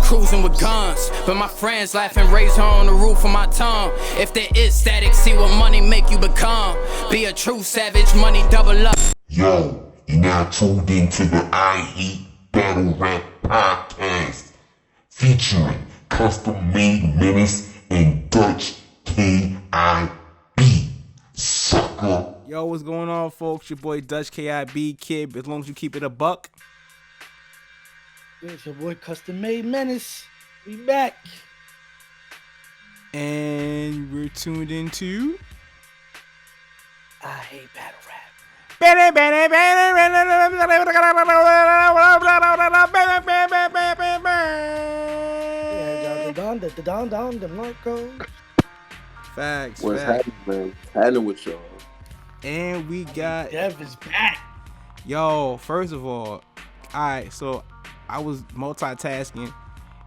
cruising with guns, but my friends laughing, raise her on the roof of my tongue. If there is static, see what money make you become. Be a true savage, money double up. Yo, you now tuned into the I Hate Battle Rap podcast, featuring Custom Made Menace and Dutch KIB. Sucker. Yo, what's going on, folks? Your boy Dutch KIB, kid. As long as you keep it a buck. It's your boy Custom Made Menace. We back. And we're tuned into I Hate Battle Rap. Yeah, the Marco. Facts. What's happening, man? Happening with y'all? And we got Dev is back. Yo, first of all, alright, so I was multitasking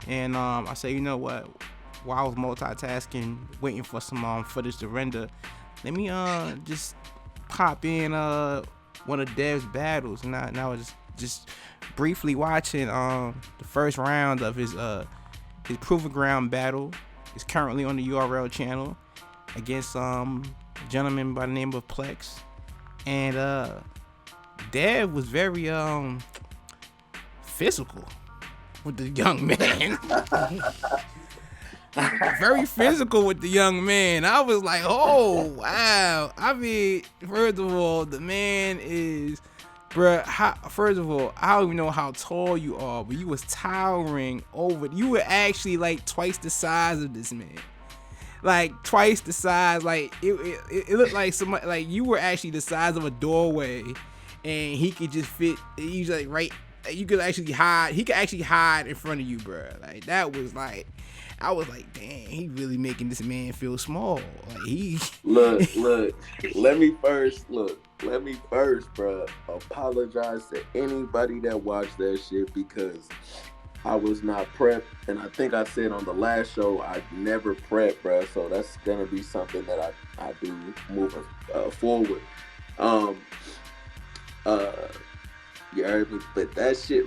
and I said, you know what? While I was multitasking, waiting for some footage to render, let me just pop in one of Dev's battles. And I was just briefly watching the first round of his Proving Ground battle. It's currently on the URL channel against a gentleman by the name of Plex. And Dev was very physical with the young man. Very physical with the young man. I was like, oh wow. I mean, first of all, the man is, bruh, first of all, I don't even know how tall you are, but you was towering over. You were actually like twice the size of this man. Like twice the size. Like it looked like somebody, like you were actually the size of a doorway, and he could just fit. He's like right. You could actually hide. He could actually hide in front of you, bruh. Like that was like, I was like, damn, he really making this man feel small. Like he look. Let me first, bro, apologize to anybody that watched that shit because I was not prepped, and I think I said on the last show I never prep, bro. So that's gonna be something that I do moving forward. You heard me, but that shit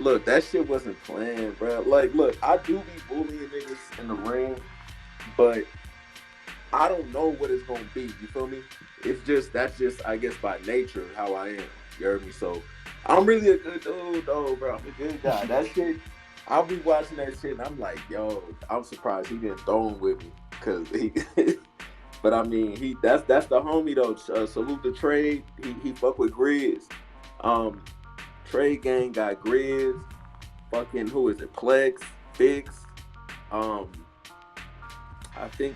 wasn't planned, bro. Like, look, I do be bullying niggas in the ring, but I don't know what it's gonna be. You feel me? That's just, I guess, by nature how I am. You heard me? So I'm really a good dude, though, bro. I'm a good guy. That shit, I'll be watching that shit, and I'm like, yo, I'm surprised he didn't throw him with me, cause he. But I mean, that's the homie though. Salute the trade. He fuck with Griz. Trade gang got Griz, fucking who is it? Plex, Fix, I think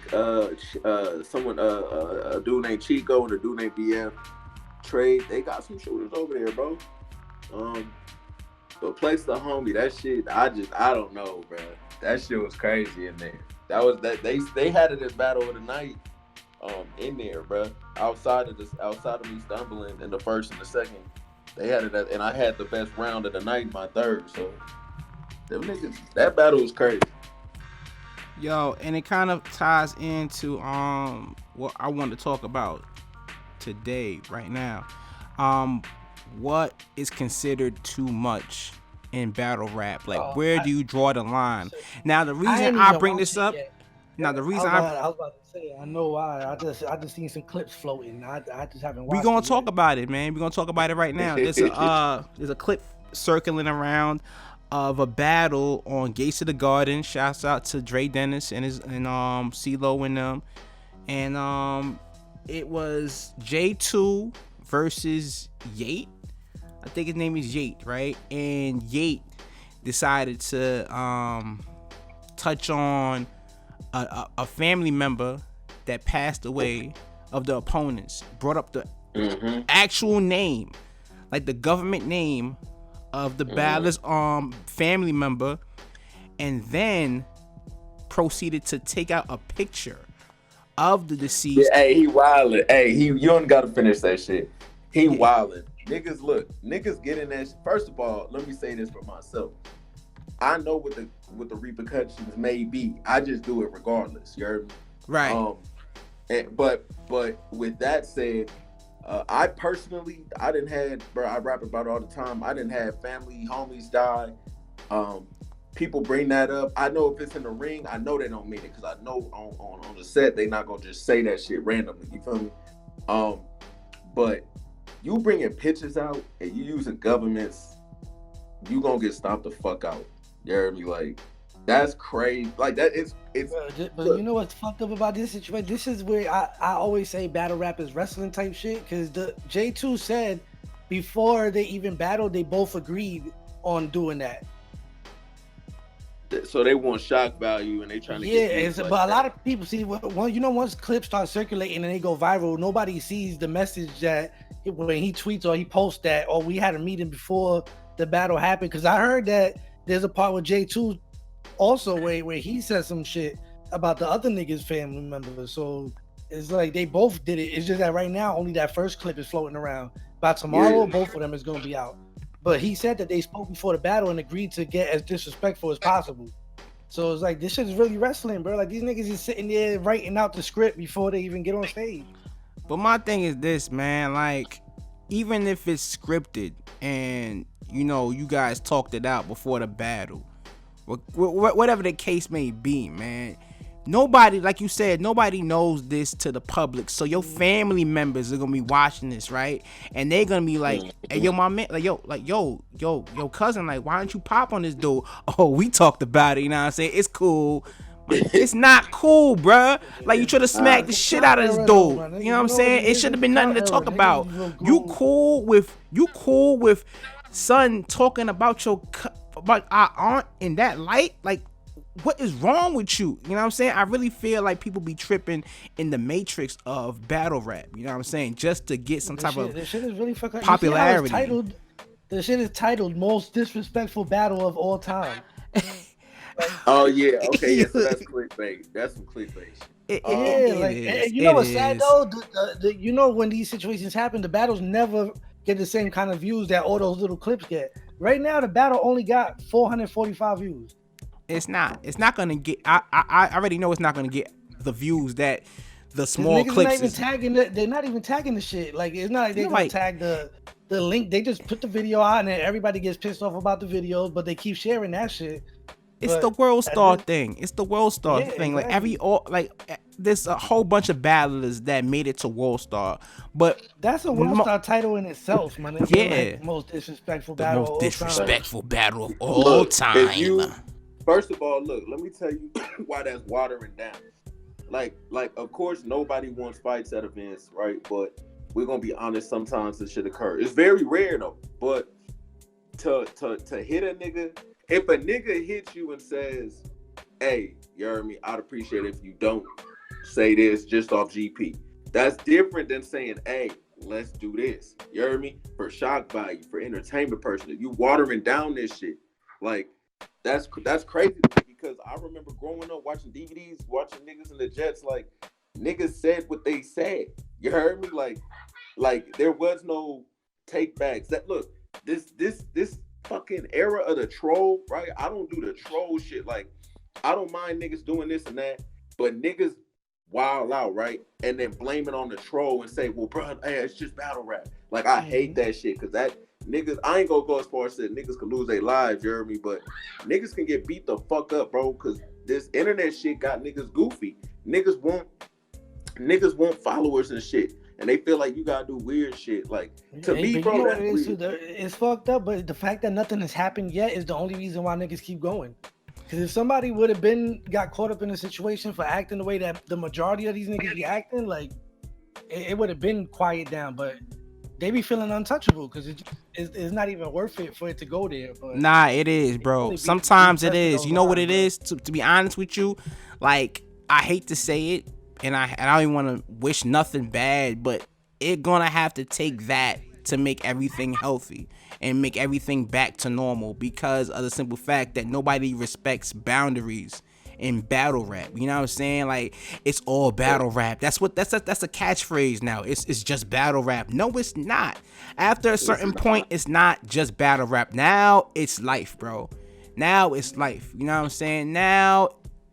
someone a dude named Chico and a dude named BF. Trade, they got some shooters over there, bro. But Plex the homie, that shit, I don't know, bro. That shit was crazy in there. They had it as battle of the night, in there, bro. Outside of me stumbling in the first and the second. They had it, and I had the best round of the night, my third. So, them niggas, that battle was crazy. Yo, and it kind of ties into what I want to talk about today, right now. What is considered too much in battle rap? Like, where do you draw the line? Now, the reason I bring this up. Now, the reason I was about to say, I know why. I just seen some clips floating. I just haven't watched. We're gonna talk about it, man. We're gonna talk about it right now. There's a clip circling around of a battle on Gates of the Garden. Shouts out to Dre Dennis and CeeLo and them. And it was J2 versus Yate. I think his name is Yate, right? And Yate decided to touch on a family member that passed away of the opponents, brought up the actual name, like the government name of the battler's family member, and then proceeded to take out a picture of the deceased. Yeah, hey, he wildin'. Hey, you don't gotta finish that shit. He wildin'. Niggas get in that. First of all, let me say this for myself. I know what the repercussions may be. I just do it regardless. You heard me? Right. But with that said, I personally, I rap about it all the time. I didn't have family, homies die. people bring that up. I know if it's in the ring, I know they don't mean it because I know on the set they not gonna just say that shit randomly. You feel me? But you bringing pictures out and you using governments, you gonna get stopped the fuck out. You hear me? Like that's crazy. Like that is it's. But you know what's fucked up about this situation? This is where I always say battle rap is wrestling type shit because the J2 said before they even battled, they both agreed on doing that. So they want shock value and they trying to get but a lot of people see once clips start circulating and they go viral, nobody sees the message that when he tweets or he posts that we had a meeting before the battle happened. Because I heard that there's a part with J2 also where he said some shit about the other niggas' family members. So it's like they both did it. It's just that right now only that first clip is floating around. By tomorrow, both of them is gonna be out. But he said that they spoke before the battle and agreed to get as disrespectful as possible. So it's like, this shit is really wrestling, bro. Like, these niggas is sitting there writing out the script before they even get on stage. But my thing is this, man. Like, even if it's scripted and, you guys talked it out before the battle, whatever the case may be, man, nobody, like you said, nobody knows this to the public. So your family members are gonna be watching this, right? And they're gonna be like, "Hey, yo, my man, yo, cousin, like, why don't you pop on this dude?" Oh, we talked about it. You know what I'm saying? It's cool. It's not cool, bruh. Like, you should have smacked the shit out of this dude. You know what I'm saying? It should have been nothing to talk about. You cool with son talking about about our aunt in that light? Like, what is wrong with you? You know what I'm saying? I really feel like people be tripping in the matrix of battle rap. You know what I'm saying? Just to get some type of this shit is really fucking popularity. The shit is titled "Most Disrespectful Battle of All Time." Oh yeah, okay, yeah. So that's clickbait. That's some clickbait. You know what's sad though? When these situations happen, the battles never get the same kind of views that all those little clips get. Right now, the battle only got 445 views. It's not gonna get. I already know it's not gonna get the views that the small clips. They're not even tagging the shit. Like, it's not like they're gonna tag the link. They just put the video out and then everybody gets pissed off about the videos, but they keep sharing that shit. It's the World Star thing. It's the World Star thing. Exactly. Like there's a whole bunch of battlers that made it to World Star, but that's a World Star title in itself, man. It's like most disrespectful battle. The most disrespectful battle of all time. First of all, look, let me tell you why that's watering down. Like, of course, nobody wants fights at events, right? But we're gonna be honest. Sometimes this shit occur. It's very rare though. But to hit a nigga. If a nigga hits you and says, "Hey, you heard me, I'd appreciate it if you don't say this just off GP." That's different than saying, "Hey, let's do this." You heard me? For shock value, for entertainment purposes. You watering down this shit. Like, that's crazy to me because I remember growing up watching DVDs, watching niggas in the Jets, like, niggas said what they said. You heard me? Like there was no take backs. That look, this fucking era of the troll, right? I don't do the troll shit. Like, I don't mind niggas doing this and that, but niggas wild out, right? And then blame it on the troll and say, "Well, bro, hey, it's just battle rap." Like, I hate that shit because that niggas, I ain't gonna go as far as saying niggas can lose their lives, you heard me? But niggas can get beat the fuck up, bro, because this internet shit got niggas goofy. Niggas want followers and shit. And they feel like you gotta do weird shit. Like, to me, bro, that's weird. It's fucked up, but the fact that nothing has happened yet is the only reason why niggas keep going. Because if somebody would have got caught up in a situation for acting the way that the majority of these niggas be acting, like, it would have been quiet down. But they be feeling untouchable because it's not even worth it for it to go there. But nah, it is, bro. Sometimes it is. You know what it is? To be honest with you, like, I hate to say it, and I don't even want to wish nothing bad, but it gonna have to take that to make everything healthy and make everything back to normal because of the simple fact that nobody respects boundaries in battle rap. You know what I'm saying? Like, it's all battle rap. That's a catchphrase now. It's just battle rap. No, it's not. After a certain point, it's not just battle rap. Now it's life, bro. Now it's life. You know what I'm saying? Now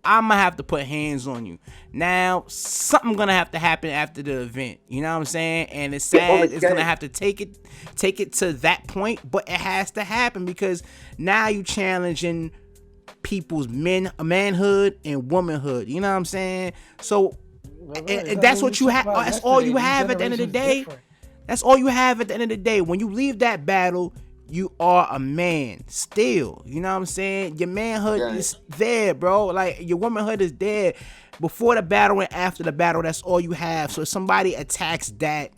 I'm gonna have to put hands on you. Now something gonna have to happen after the event. You know what I'm saying? And it's sad. It's gonna have to take it to that point, but it has to happen because now you challenging people's manhood and womanhood. You know what I'm saying? So and that's what you have. That's all you have at the end of the day. That's all you have at the end of the day. When you leave that battle, you are a man still. You know what I'm saying? Your manhood is there, bro. Like, your womanhood is there. Before the battle and after the battle, that's all you have. So if somebody attacks that,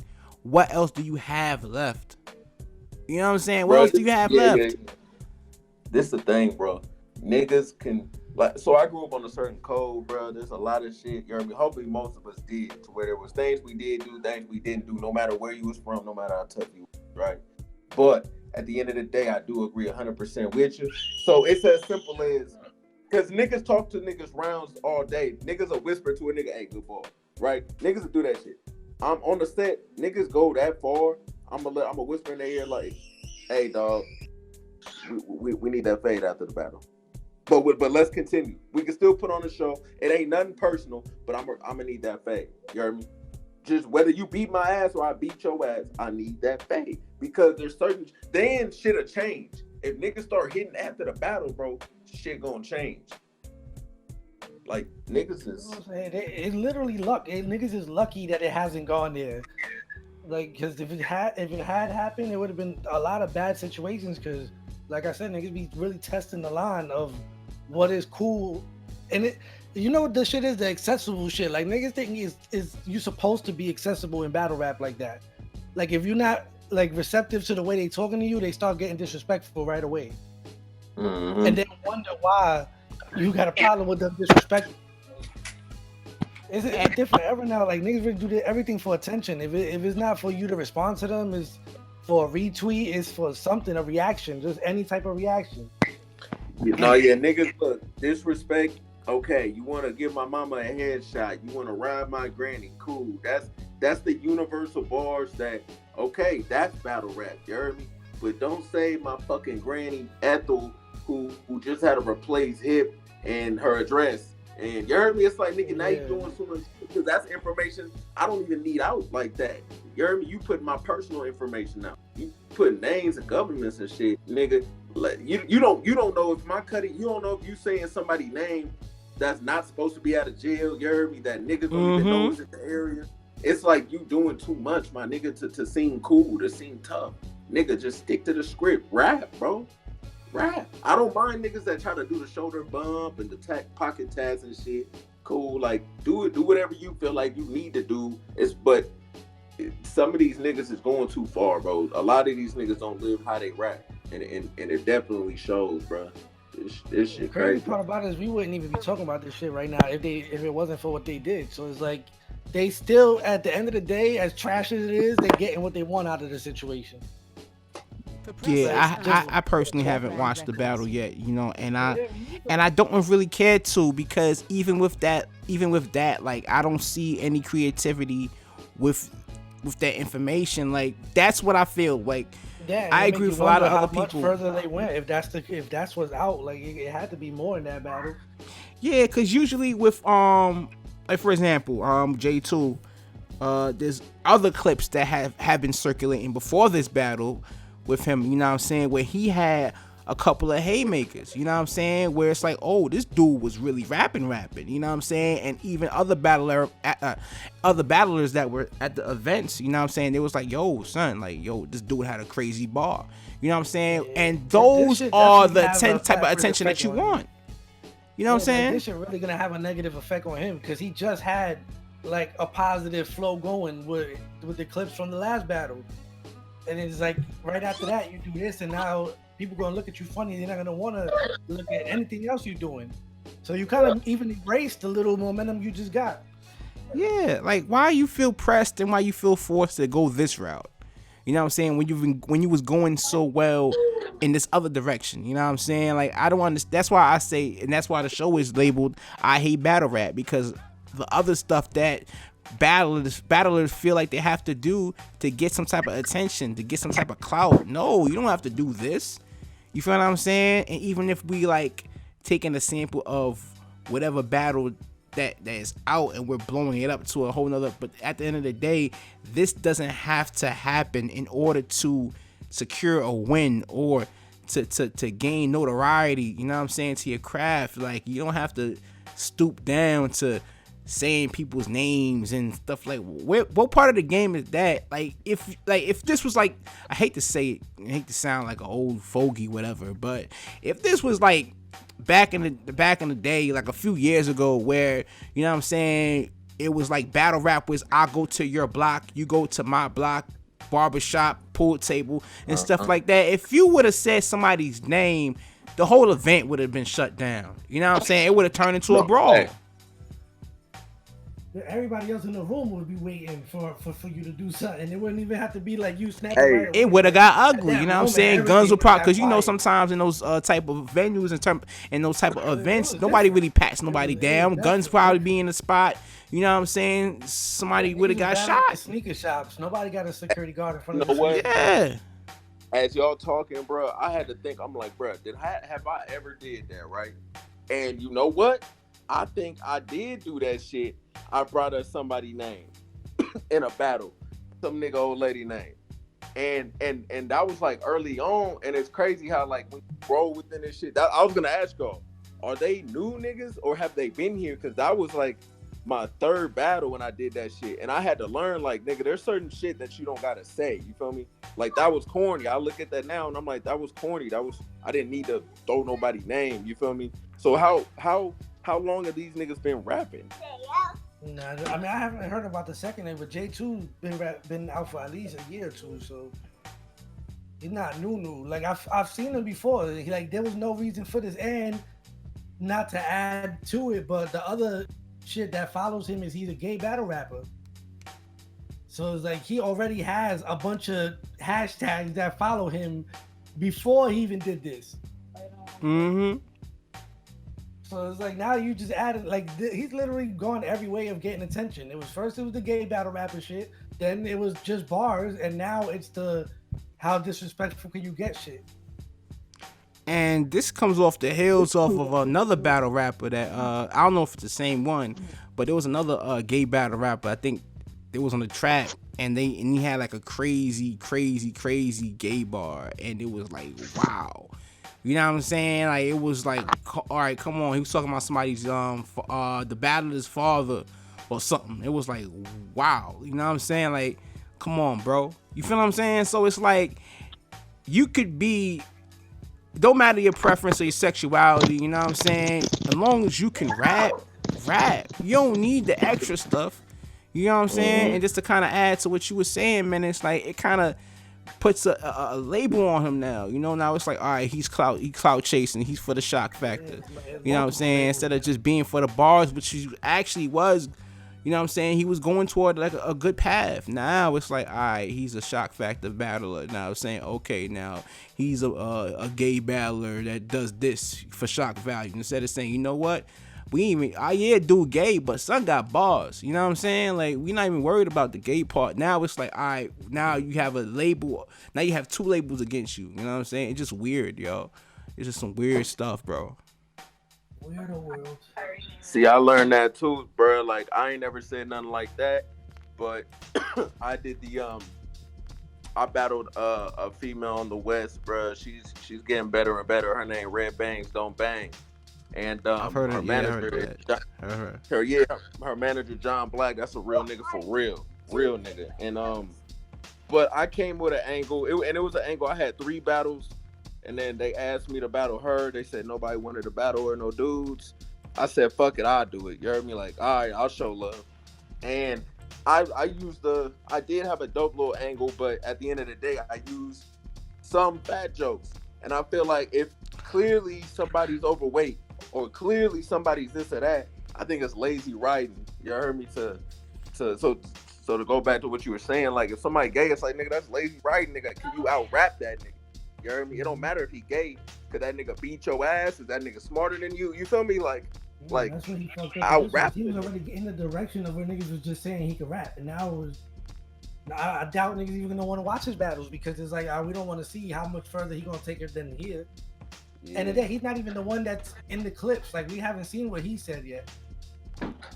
what else do you have left? You know what I'm saying? What else do you have left? Yeah. This the thing, bro. Niggas can, like, so I grew up on a certain code, bro. There's a lot of shit, you know what I mean? Hopefully most of us did, to where there was things we did do, things we didn't do, no matter where you was from, no matter how tough you was, right? But at the end of the day, I do agree 100% with you. So it's as simple as, because niggas talk to niggas rounds all day. Niggas will whisper to a nigga, hey, good ball, right? Niggas will do that shit. I'm on the set, niggas go that far, I'm gonna whisper in their ear like, hey, dog, we need that fade after the battle. But let's continue. We can still put on the show. It ain't nothing personal, but I'm gonna need that fade. You heard me? Just whether you beat my ass or I beat your ass, I need that fade. Because there's certain, then shit'll change. If niggas start hitting after the battle, bro, shit gonna change. Like, niggas is... It's literally luck. Niggas is lucky that it hasn't gone there. Like, because if it had happened, it would have been a lot of bad situations. Because, like I said, niggas be really testing the line of what is cool. And it, you know what the shit is? The accessible shit. Like, niggas think is you supposed to be accessible in battle rap like that. Like, if you're not, like, receptive to the way they talking to you, they start getting disrespectful right away. Mm-hmm. And then wonder why you got a problem with them disrespecting. It's a different era now. Like, niggas really do everything for attention. If it's not for you to respond to them, it's for a retweet, it's for something, a reaction, just any type of reaction. Niggas, look, disrespect. Okay, you want to give my mama a headshot. You want to ride my granny. Cool. That's the universal bars that, okay, that's battle rap. You heard me? But don't say my fucking granny Ethel, who just had to replace hip and her address. And you heard me? It's like, nigga, now you doing so much, because that's information I don't even need out like that. You heard me? You put my personal information out. You put names of governments and shit, nigga. Like, you don't know if my cutting, you don't know if you saying somebody's name that's not supposed to be out of jail. You heard me? That nigga don't even know it's in the area. It's like you doing too much, my nigga, to seem cool, to seem tough. Nigga, just stick to the script. Rap, bro. Rap. I don't mind niggas that try to do the shoulder bump and the pocket tags and shit. Cool, like, do whatever you feel like you need to do. But some of these niggas is going too far, bro. A lot of these niggas don't live how they rap, and it definitely shows, bro. This shit crazy. The part about it is we wouldn't even be talking about this shit right now if it wasn't for what they did. So it's like they still, at the end of the day, as trash as it is, they're getting what they want out of the situation. Yeah, I personally haven't watched the battle yet, you know, and I don't really care to, because even with that, like, I don't see any creativity with that information. Like, that's what I feel like. Yeah, I agree with a lot of other people. Much further they went, if that's what's out, like, it had to be more in that battle. Yeah, because usually with like, for example, J2, there's other clips that have been circulating before this battle with him, you know what I'm saying, where he had a couple of haymakers, you know what I'm saying, where it's like, oh, this dude was really rapping, you know what I'm saying, and even other battlers that were at the events, you know what I'm saying, they was like, yo, son, like, yo, this dude had a crazy bar, you know what I'm saying, and those are the type of attention that you want, you know what I'm saying. This shit really gonna have a negative effect on him, because he just had, like, a positive flow going with the clips from the last battle. And it's like, right after that, you do this, and now people gonna look at you funny. They're not gonna want to look at anything else you're doing. So you kind of even erased the little momentum you just got. Yeah, like, why you feel pressed and why you feel forced to go this route? You know what I'm saying? When you was going so well in this other direction, you know what I'm saying? Like, I don't understand. That's why I say, and that's why the show is labeled "I Hate Battle Rap," because the other stuff that battlers feel like they have to do to get some type of attention, to get some type of clout. No, you don't have to do this. You feel what I'm saying? And even if we, like, taking a sample of whatever battle that is out and we're blowing it up to a whole nother, but at the end of the day, this doesn't have to happen in order to secure a win or to gain notoriety, you know what I'm saying, to your craft. Like, you don't have to stoop down to saying people's names and stuff. Like, what part of the game is that? Like if this was like, I hate to say it, I hate to sound like an old fogey, whatever, but if this was like back in the day, like a few years ago, where, you know what I'm saying, it was like battle rap was, I go to your block, you go to my block, barbershop, pool table, and stuff like that. If you would have said somebody's name, the whole event would have been shut down. You know what I'm saying? It would have turned into a brawl. Everybody else in the room would be waiting for you to do something. It wouldn't even have to be like you snapping right away. It would have got ugly, you know what I'm saying? Guns would probably, because you know, quiet. sometimes in those type of venues and those type of events, nobody really pats nobody down. Guns probably be in the spot. You know what I'm saying? Somebody would have got shot. Sneaker shops. Nobody got a security guard in front of You know the what? Yeah. As y'all talking, bro, I had to think. I'm like, bro, have I ever did that, right? And you know what? I think I did do that shit. I brought up somebody's name in a battle, some nigga old lady name, and that was like early on. And it's crazy how like when you roll within this shit. I was gonna ask y'all, are they new niggas or have they been here? Because that was like my third battle when I did that shit, and I had to learn, like, nigga, there's certain shit that you don't gotta say. You feel me? Like, that was corny. I look at that now and I'm like, that was corny. I didn't need to throw nobody's name. You feel me? So how long have these niggas been rapping? Nah, I mean, I haven't heard about the second name, but J2 been out for at least a year or two, so he's not new. Like, I've seen him before. Like, there was no reason for this, and not to add to it, but the other shit that follows him is he's a gay battle rapper. So it's like he already has a bunch of hashtags that follow him before he even did this. Mm-hmm. So it's like now you just added, like, he's literally gone every way of getting attention. It was the gay battle rapper shit, then it was just bars, and now it's the how disrespectful can you get shit. And this comes off the heels of another battle rapper that I don't know if it's the same one, but there was another gay battle rapper. I think it was on the track, and he had like a crazy gay bar, and it was like, wow. You know what I'm saying? Like, it was like, all right, come on. He was talking about somebody's the battle of his father or something. It was like, wow. You know what I'm saying? Like, come on, bro. You feel what I'm saying? So it's like, you could be, don't matter your preference or your sexuality, you know what I'm saying? As long as you can rap. You don't need the extra stuff. You know what I'm saying? And just to kind of add to what you were saying, man, it's like, it kind of puts a label on him now. You know, now it's like, all right, he clout chasing, he's for the shock factor. You know what I'm saying? Instead of just being for the bars, which he actually was, you know what I'm saying, he was going toward like a good path. Now it's like, all right, he's a shock factor battler. Now it's saying, okay, now he's a gay battler that does this for shock value. Instead of saying, you know what, dude gay, but son got bars. You know what I'm saying? Like, we not even worried about the gay part. Now it's like, all right, now you have a label. Now you have two labels against you. You know what I'm saying? It's just weird, yo. It's just some weird stuff, bro. Weirdo world. See, I learned that too, bro. Like, I ain't never said nothing like that, but I did I battled a female on the West, bro. She's getting better and better. Her name Red Bangs Don't Bang. And I've heard her it, manager, her manager John Black, that's a real nigga for real nigga. And but I came with an angle, and it was an angle. I had 3 battles, and then they asked me to battle her. They said nobody wanted to battle her, no dudes. I said, fuck it, I'll do it. You heard me? Like, all right, I'll show love. And I did have a dope little angle, but at the end of the day, I used some fat jokes. And I feel like if clearly somebody's overweight, or clearly somebody's this or that, I think it's lazy writing. You heard me? So to go back to what you were saying, like, if somebody gay, it's like, nigga, that's lazy writing, nigga. Can you out rap that nigga? You heard me? It don't matter if he gay, cause that nigga beat your ass. Is that nigga smarter than you? You feel me? Like that's when he fucked up. out rap. He was already in the direction of where niggas was just saying he could rap, and now it was. I doubt niggas even gonna want to watch his battles, because it's like, we don't want to see how much further he gonna take it than here. Yeah. And today he's not even the one that's in the clips. Like, we haven't seen what he said yet.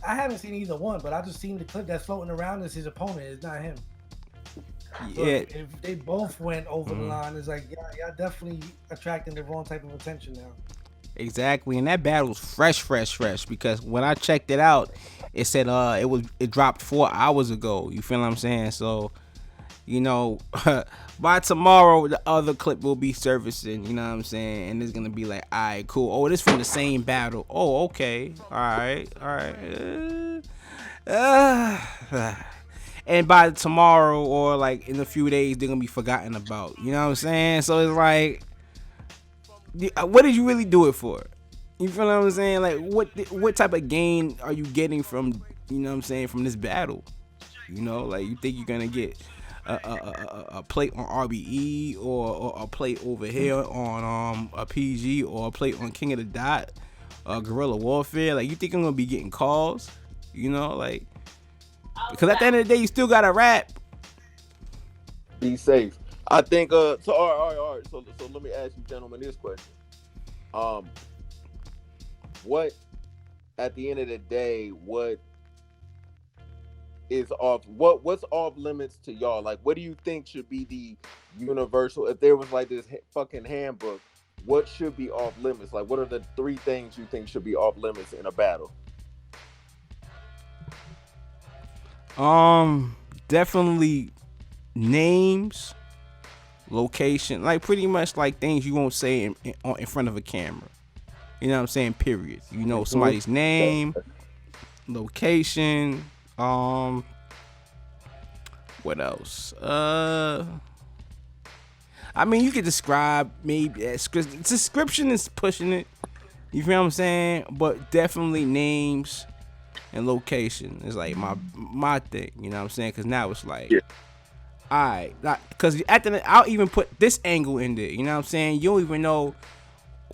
I haven't seen either one, but I just seen the clip that's floating around as his opponent. It's not him. So Yeah, if they both went over the line, it's like y'all definitely attracting the wrong type of attention now. exactly. And that battle's fresh because when I checked it out, it said it dropped 4 hours ago. You feel what I'm saying? So, you know, by tomorrow the other clip will be surfacing, you know what I'm saying? And it's gonna be like, alright, cool. Oh, this from the same battle. Oh, okay. Alright. And by tomorrow or like in a few days they're gonna be forgotten about. You know what I'm saying? So it's like, what did you really do it for? You feel what I'm saying? Like what type of gain are you getting from, you know what I'm saying, from this battle? You know, like you think you're gonna get a plate on RBE or a plate over here on a PG or a plate on King of the Dot, Guerrilla Warfare? Like you think I'm gonna be getting calls? You know, like, because at the end of the day you still gotta rap. Be safe. I think so all right. So let me ask you gentlemen this question. What at the end of the day, what is off what's off limits to y'all? Like what do you think should be the universal, if there was like this fucking handbook, what should be off limits? Like what are the 3 things you think should be off limits in a battle? Definitely names, location, like pretty much like things you won't say in front of a camera. You know what I'm saying? Period. You know somebody's name, location. What else? I mean, you could describe maybe description is pushing it. You feel what I'm saying? But definitely names and location is like my thing. You know what I'm saying? Because now it's like, alright, because at the end, I'll even put this angle in there. You know what I'm saying? You don't even know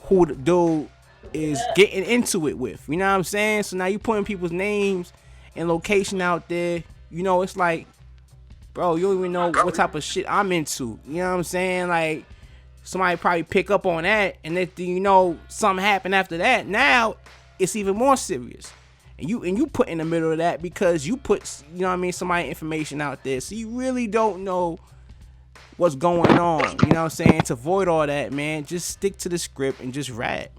who the dude is getting into it with. You know what I'm saying? So now you putting people's names and location out there. You know, it's like, bro, you don't even know what type of shit I'm into. You know what I'm saying? Like, somebody probably pick up on that, and if you know something happened after that, now it's even more serious. And you put in the middle of that because you put, you know what I mean, somebody information out there. So you really don't know what's going on. You know what I'm saying? To avoid all that, man, just stick to the script and just rap.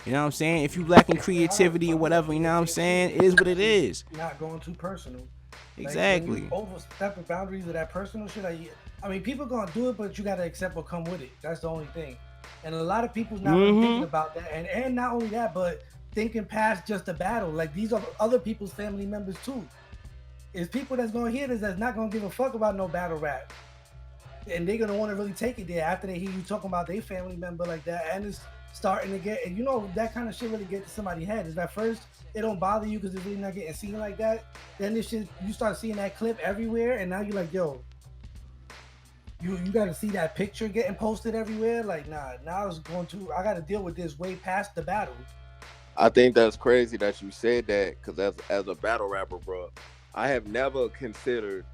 You know what I'm saying? If you lacking creativity or whatever, you know what I'm saying? It is what it is. Not going too personal. Exactly. Like, overstep the boundaries of that personal shit. I mean, people gonna do it, but you gotta accept what come with it. That's the only thing. And a lot of people's not really thinking about that. And not only that, but thinking past just the battle. Like, these are other people's family members too. It's people that's gonna hear this that's not gonna give a fuck about no battle rap. And they're gonna want to really take it there after they hear you talking about their family member like that. And it's starting to get, and you know, that kind of shit really get to somebody's head. Is at first it don't bother you because it's really not getting seen like that. Then this shit, you start seeing that clip everywhere, and now you're like, yo, you got to see that picture getting posted everywhere. Like, nah, now it's going to, I got to deal with this way past the battle. I think that's crazy that you said that, because as a battle rapper, bro, I have never considered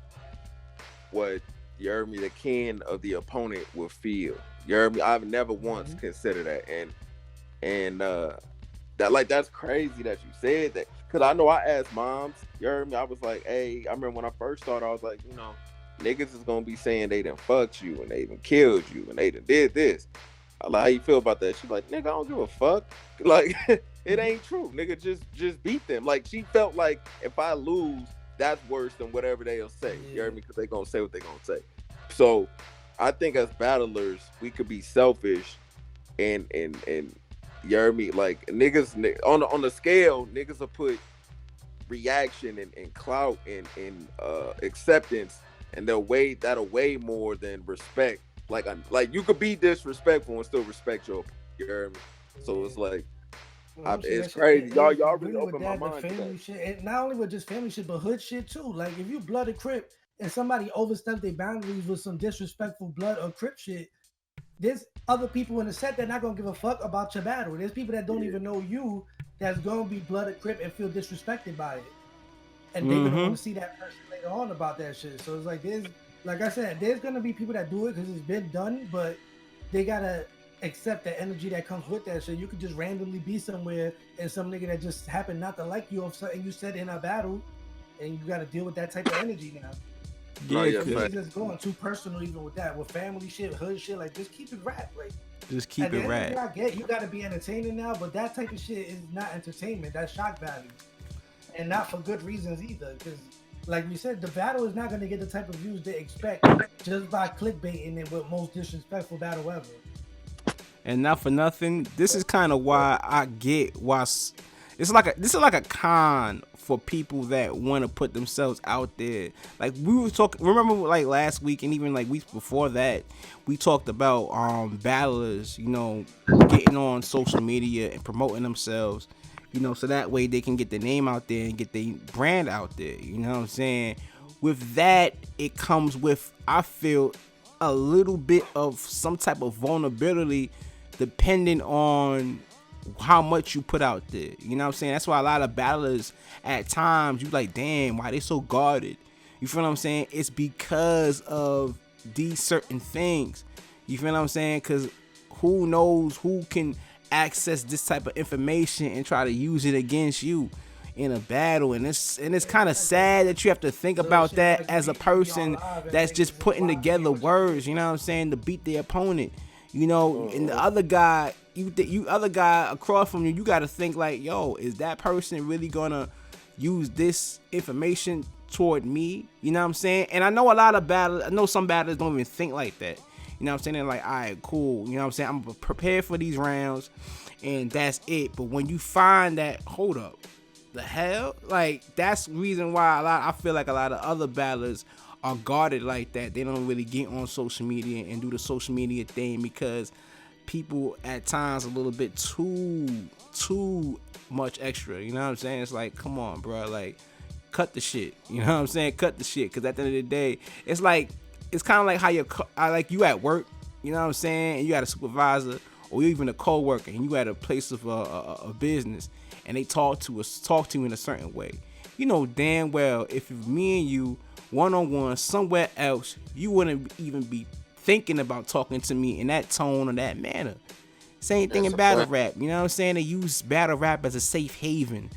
what, you heard me, the kin of the opponent will feel. You heard me? I've never once considered that, and that, like, that's crazy that you said that, because I know I asked moms. You heard me? I was like, hey, I remember when I first started, I was like, you know, niggas is gonna be saying they done fucked you and they done killed you and they done did this. I like, how you feel about that? She's like, nigga, I don't give a fuck. Like, it ain't true, nigga. Just beat them. Like, she felt like if I lose, that's worse than whatever they'll say. You heard me? Because they gonna say what they gonna say. So I think as battlers, we could be selfish and you heard me, like, niggas on the scale, niggas will put reaction and clout and acceptance, and that'll weigh more than respect. Like you could be disrespectful and still respect your, you heard me? So it's like, it's crazy. Y'all really opened my mind. Family shit, and not only with just family shit, but hood shit too. Like, if you blood a Crip and somebody overstepped their boundaries with some disrespectful blood or Crip shit, there's other people in the set that not gonna give a fuck about your battle. There's people that don't even know you that's gonna be blood a Crip and feel disrespected by it, and they're gonna want to see that person later on about that shit. So it's like, there's, like I said, there's gonna be people that do it because it's been done, but they gotta accept the energy that comes with that shit. You could just randomly be somewhere and some nigga that just happened not to like you or something you said in a battle, and you gotta deal with that type of energy now. No, Yeah, yeah, This cause fact. is just going too personal, even with that, with family shit, hood shit. Like, just keep it rap. Like, just at keep the it end of the day, rap. I get you got to be entertaining now, but that type of shit is not entertainment. That's shock value, and not for good reasons either. Because, like we said, the battle is not going to get the type of views they expect just by clickbaiting it with most disrespectful battle ever. And not for nothing, this is kind of why I get why this is like a con for people that want to put themselves out there. Like we were talking, remember like last week and even like weeks before that, we talked about battlers, you know, getting on social media and promoting themselves, you know, so that way they can get their name out there and get their brand out there. You know what I'm saying? With that, it comes with, I feel, a little bit of some type of vulnerability depending on how much you put out there. You know what I'm saying? That's why a lot of battlers at times you like, damn, why they so guarded? You feel what I'm saying? It's because of these certain things. You feel what I'm saying? Because who knows who can access this type of information and try to use it against you in a battle. And it's kind of sad that you have to think about that as a person that's just putting together words, you know what I'm saying, to beat the opponent. You know, and the other guy, you other guy across from you got to think like, yo, is that person really gonna use this information toward me? You know what I'm saying? And I know I know some battlers don't even think like that. You know what I'm saying? They're like, all right, cool. You know what I'm saying? I'm prepared for these rounds, and that's it. But when you find that, hold up, the hell, like that's the reason why I feel like a lot of other battlers are guarded like that. They don't really get on social media and do the social media thing because people at times a little bit too much extra. You know what I'm saying? It's like, come on, bro, like cut the shit. You know what I'm saying? Cut the shit. Because at the end of the day, it's like, it's kind of like how you at work. You know what I'm saying? And you got a supervisor or even a co-worker, and you at a place of a business, and they talk to you in a certain way. You know damn well if me and you one-on-one somewhere else, you wouldn't even be thinking about talking to me in that tone or that manner. Same thing in battle rap. You know what I'm saying? They use battle rap as a safe haven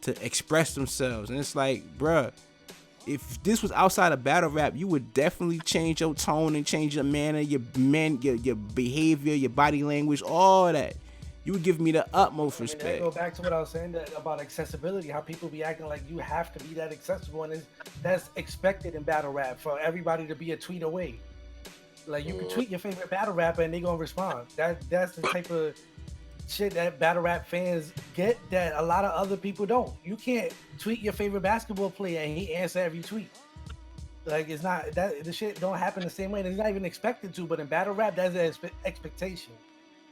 to express themselves. And it's like, bruh, if this was outside of battle rap, you would definitely change your tone and change your manner, your behavior, your body language, all that. You would give me the utmost respect. Go back to what I was saying about accessibility, how people be acting like you have to be that accessible, and that's expected in battle rap for everybody to be a tweet away. Like you can tweet your favorite battle rapper and they gonna respond. That's the type of shit that battle rap fans get that a lot of other people don't. You can't tweet your favorite basketball player and he answer every tweet. Like it's not that the shit don't happen the same way. And it's not even expected to, but in battle rap, that's an expectation.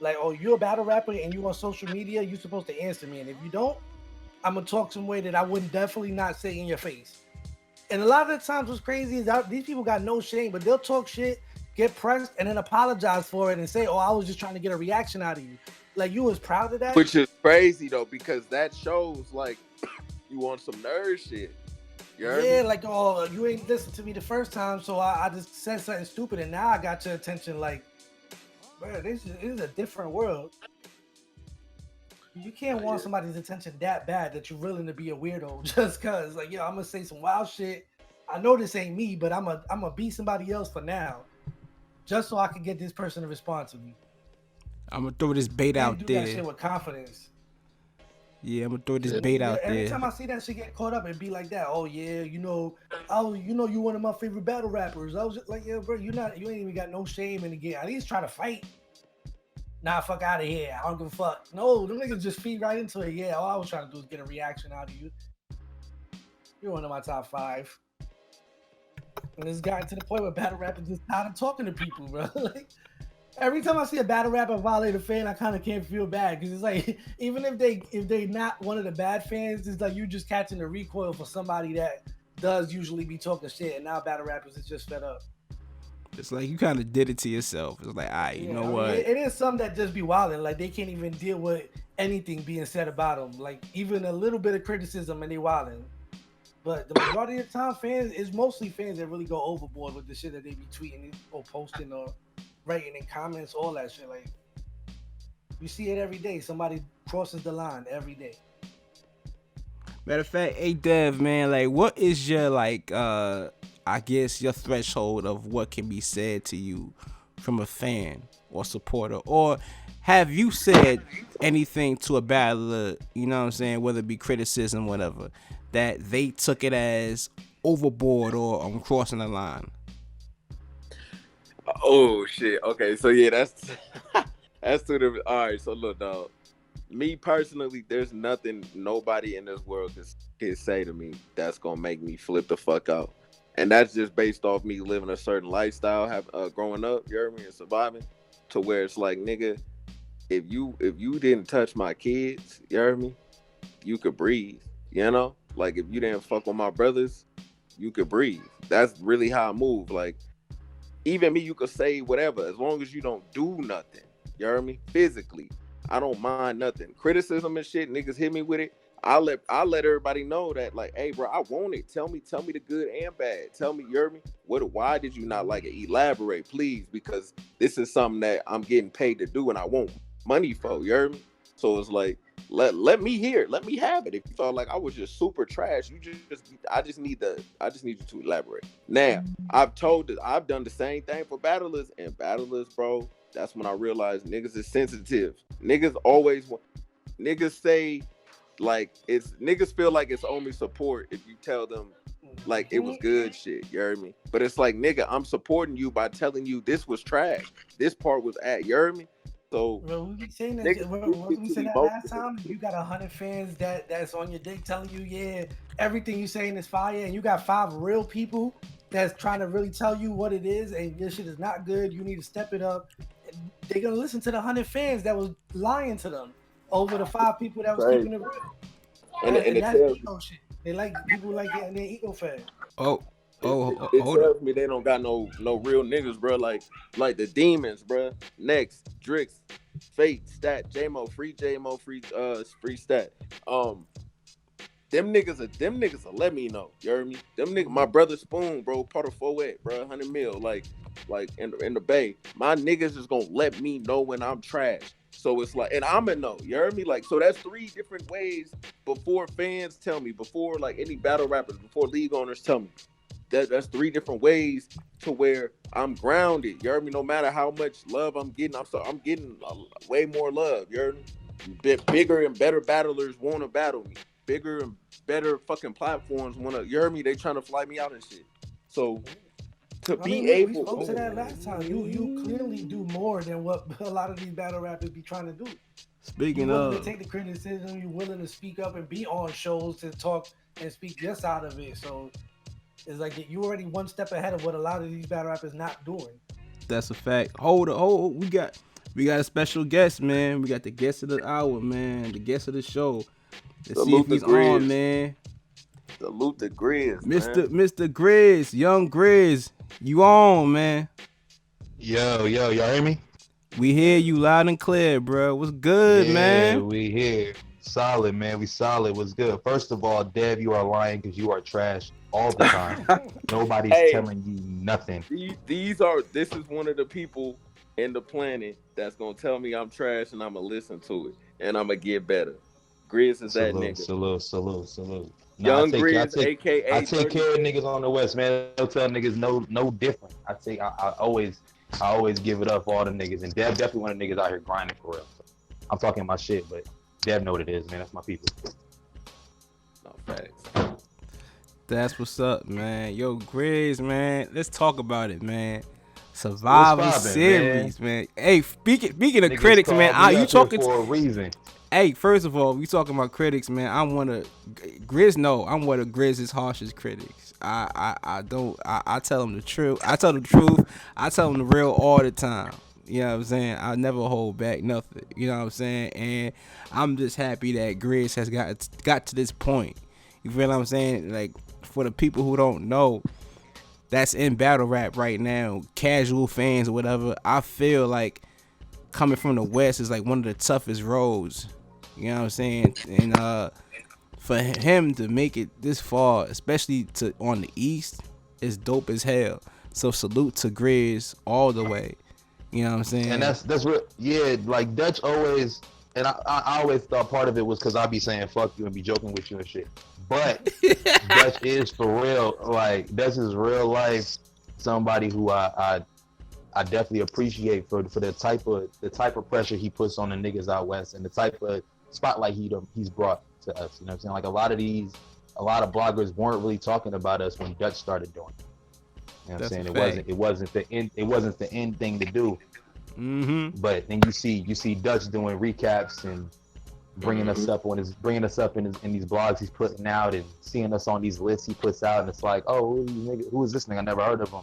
Like, oh, you're a battle rapper and you on social media, you're supposed to answer me. And if you don't, I'm gonna talk some way that I wouldn't definitely not say in your face. And a lot of the times what's crazy is that these people got no shame, but they'll talk shit, get pressed, and then apologize for it and say, oh, I was just trying to get a reaction out of you. Like you was proud of that? Which is crazy though, because that shows like you want some nerd shit. You heard me? Like, oh, you ain't listened to me the first time, so I just said something stupid and now I got your attention. Like, bro, this is a different world. You can't want somebody's attention that bad that you're willing to be a weirdo just cause, like, I'm gonna say some wild shit. I know this ain't me, but I'm gonna be somebody else for now, just so I can get this person to respond to me. I'm gonna throw this bait out do there. That shit with confidence. Yeah, I'm gonna throw this bait out Every there. time I see that shit get caught up, it'd be like that. Oh yeah, you one of my favorite battle rappers. I was just like, yeah, bro, you ain't even got no shame in the game. At least try to fight. Nah, fuck out of here. I don't give a fuck. No, them niggas just feed right into it. Yeah, all I was trying to do is get a reaction out of you. You're one of my top 5. And it's gotten to the point where battle rappers just tired of talking to people, bro. Like, every time I see a battle rapper violate a fan, I kind of can't feel bad because it's like, even if they not one of the bad fans, it's like you just catching the recoil for somebody that does usually be talking shit, and now battle rappers is just fed up. It's like you kind of did it to yourself. It's like, all right, you know what? It is some that just be wilding. Like they can't even deal with anything being said about them. Like even a little bit of criticism and they wilding. But the majority of the time, fans is mostly fans that really go overboard with the shit that they be tweeting or posting or writing in comments, all that shit. Like you see it every day. Somebody crosses the line every day. Matter of fact, hey Dev, man, like what is your I guess, your threshold of what can be said to you from a fan or supporter? Or have you said anything to a battler, you know what I'm saying, whether it be criticism, whatever, that they took it as overboard or I'm crossing the line? Oh shit. Okay, so yeah, that's that's two different. All right, so look, dog. Me personally, there's nothing nobody in this world can say to me that's gonna make me flip the fuck out, and that's just based off me living a certain lifestyle, growing up, you heard me, and surviving, to where it's like, nigga, if you didn't touch my kids, you heard me, you could breathe, you know, like if you didn't fuck with my brothers, you could breathe. That's really how I move. Like even me, you could say whatever as long as you don't do nothing. You heard me? Physically, I don't mind nothing. Criticism and shit, niggas hit me with it. I let everybody know that, like, hey, bro, I want it. Tell me the good and bad. Tell me, you heard me? Why did you not like it? Elaborate, please, because this is something that I'm getting paid to do and I want money for. You heard me? So it's like, let me hear it. Let me have it. If you felt like I was just super trash, I just need you to elaborate. Now, I've done the same thing for battlers, and battlers, bro, that's when I realized niggas is sensitive. Niggas say like niggas feel like it's only support if you tell them like it was good shit. You heard me? But it's like, nigga, I'm supporting you by telling you this was trash. This part was you heard me? So bro, we saying that. We said that last time. You got 100 fans that's on your dick telling you, yeah, everything you saying is fire, and you got 5 real people that's trying to really tell you what it is, and this shit is not good. You need to step it up. They're gonna listen to the 100 fans that was lying to them over the 5 people that was keeping it real. And that's ego shit. They like people like getting their ego fed. It tells me they don't got no real niggas, bro. Like the demons, bro. Next, Drix, Fate, Stat, JMO, free Stat. Them niggas will let me know. You heard me? Them niggas, my brother Spoon, bro, part of 4-8, bro, 100 mil, like in the Bay. My niggas is gonna let me know when I'm trash. So it's like, and I'm a no, you heard me? Like, so that's 3 different ways before fans tell me, before like any battle rappers, before league owners tell me. That's 3 different ways to where I'm grounded. You heard me? No matter how much love I'm getting, I'm getting way more love. You heard me? Bigger and better battlers want to battle me. Bigger and better fucking platforms want to. You heard me? They trying to fly me out and shit. So we spoke to that last time. You clearly do more than what a lot of these battle rappers be trying to do. Speaking you're of, willing to take the criticism, you're willing to speak up and be on shows to talk and speak just out of it. So it's like you already one step ahead of what a lot of these battle rappers not doing. That's a fact. Hold on, we got a special guest, man. We got the guest of the hour, man. The guest of the show. Let's see if he's on, man. Salute the Griz, Mr. Griz, young Griz, you on, man? Yo, y'all hear me? We hear you loud and clear, bro. What's good, man? Yeah, we here. Solid, man. We solid. What's good? First of all, Dev, you are lying because you are trash all the time. Nobody's telling you nothing. This is one of the people in the planet that's gonna tell me I'm trash, and I'm gonna listen to it, and I'm gonna get better. Griz is that nigga. Salute. Young Griz, aka I take care of niggas on the West, man. Don't tell niggas no different. I always give it up for all the niggas, and Dev definitely one of the niggas out here grinding for real. I'm talking my shit, but Dev know what it is, man. That's my people. No facts. That's what's up, man. Yo, Griz, man. Let's talk about it, man. Survivor Series, man. Hey, speaking of niggas critics, man, you talking for a reason. Hey, first of all, we talking about critics, man. I'm one of Griz's harshest critics. I tell them the truth. I tell them the real all the time. You know what I'm saying? I never hold back nothing. You know what I'm saying? And I'm just happy that Griz has got to this point. You feel what I'm saying? Like, for the people who don't know, that's in battle rap right now, casual fans or whatever, I feel like coming from the West is like one of the toughest roads. You know what I'm saying? And for him to make it this far, especially on the East, is dope as hell. So salute to Griz all the way. You know what I'm saying? And that's what, yeah, like Dutch always, and I always thought part of it was because I be saying fuck you and be joking with you and shit. But Dutch is for real. Like Dutch is real life. Somebody who I definitely appreciate for the type of pressure he puts on the niggas out west and the type of spotlight he's brought to us. You know what I'm saying? Like a lot of bloggers weren't really talking about us when Dutch started doing it. You know what I'm saying? It wasn't the end thing to do. Mm-hmm. But then you see Dutch doing recaps and bringing us up in these blogs he's putting out and seeing us on these lists he puts out, and it's like, oh, who is this nigga? I never heard of him.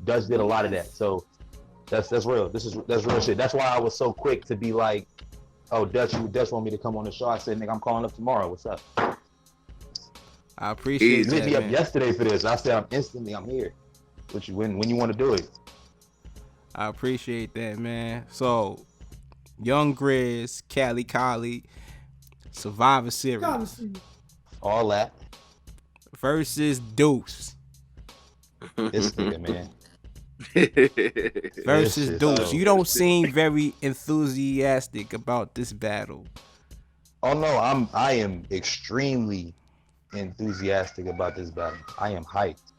Dutch did a lot of that, so that's real. That's real shit. That's why I was so quick to be like, oh, Dutch want me to come on the show. I said, nigga, I'm calling up tomorrow. What's up? I appreciate He hit that, me up man. yesterday for this. I said, I'm here. When you want to do it. I appreciate that, man. So, Young Griz, Cali Collie, Survivor Series All that. versus Duce. This nigga, man. Versus This Duce. shit, You don't seem very enthusiastic about this battle. Oh no, I am extremely enthusiastic about this battle. I am hyped.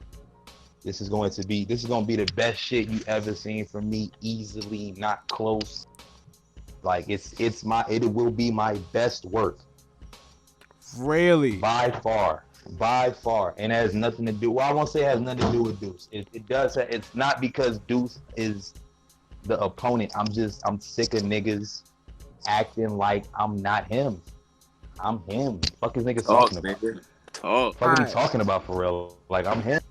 This is going to be the best shit you ever seen from me, easily, not close. Like it will be my best work. Really? By far. And it has nothing to do, well, I won't say it has nothing to do with Duce. It does, it's not because Duce is the opponent. I'm sick of niggas acting like I'm not him. I'm him. Fuck is niggas talking about? Talk. Fuck are you talking about for real? Like I'm him.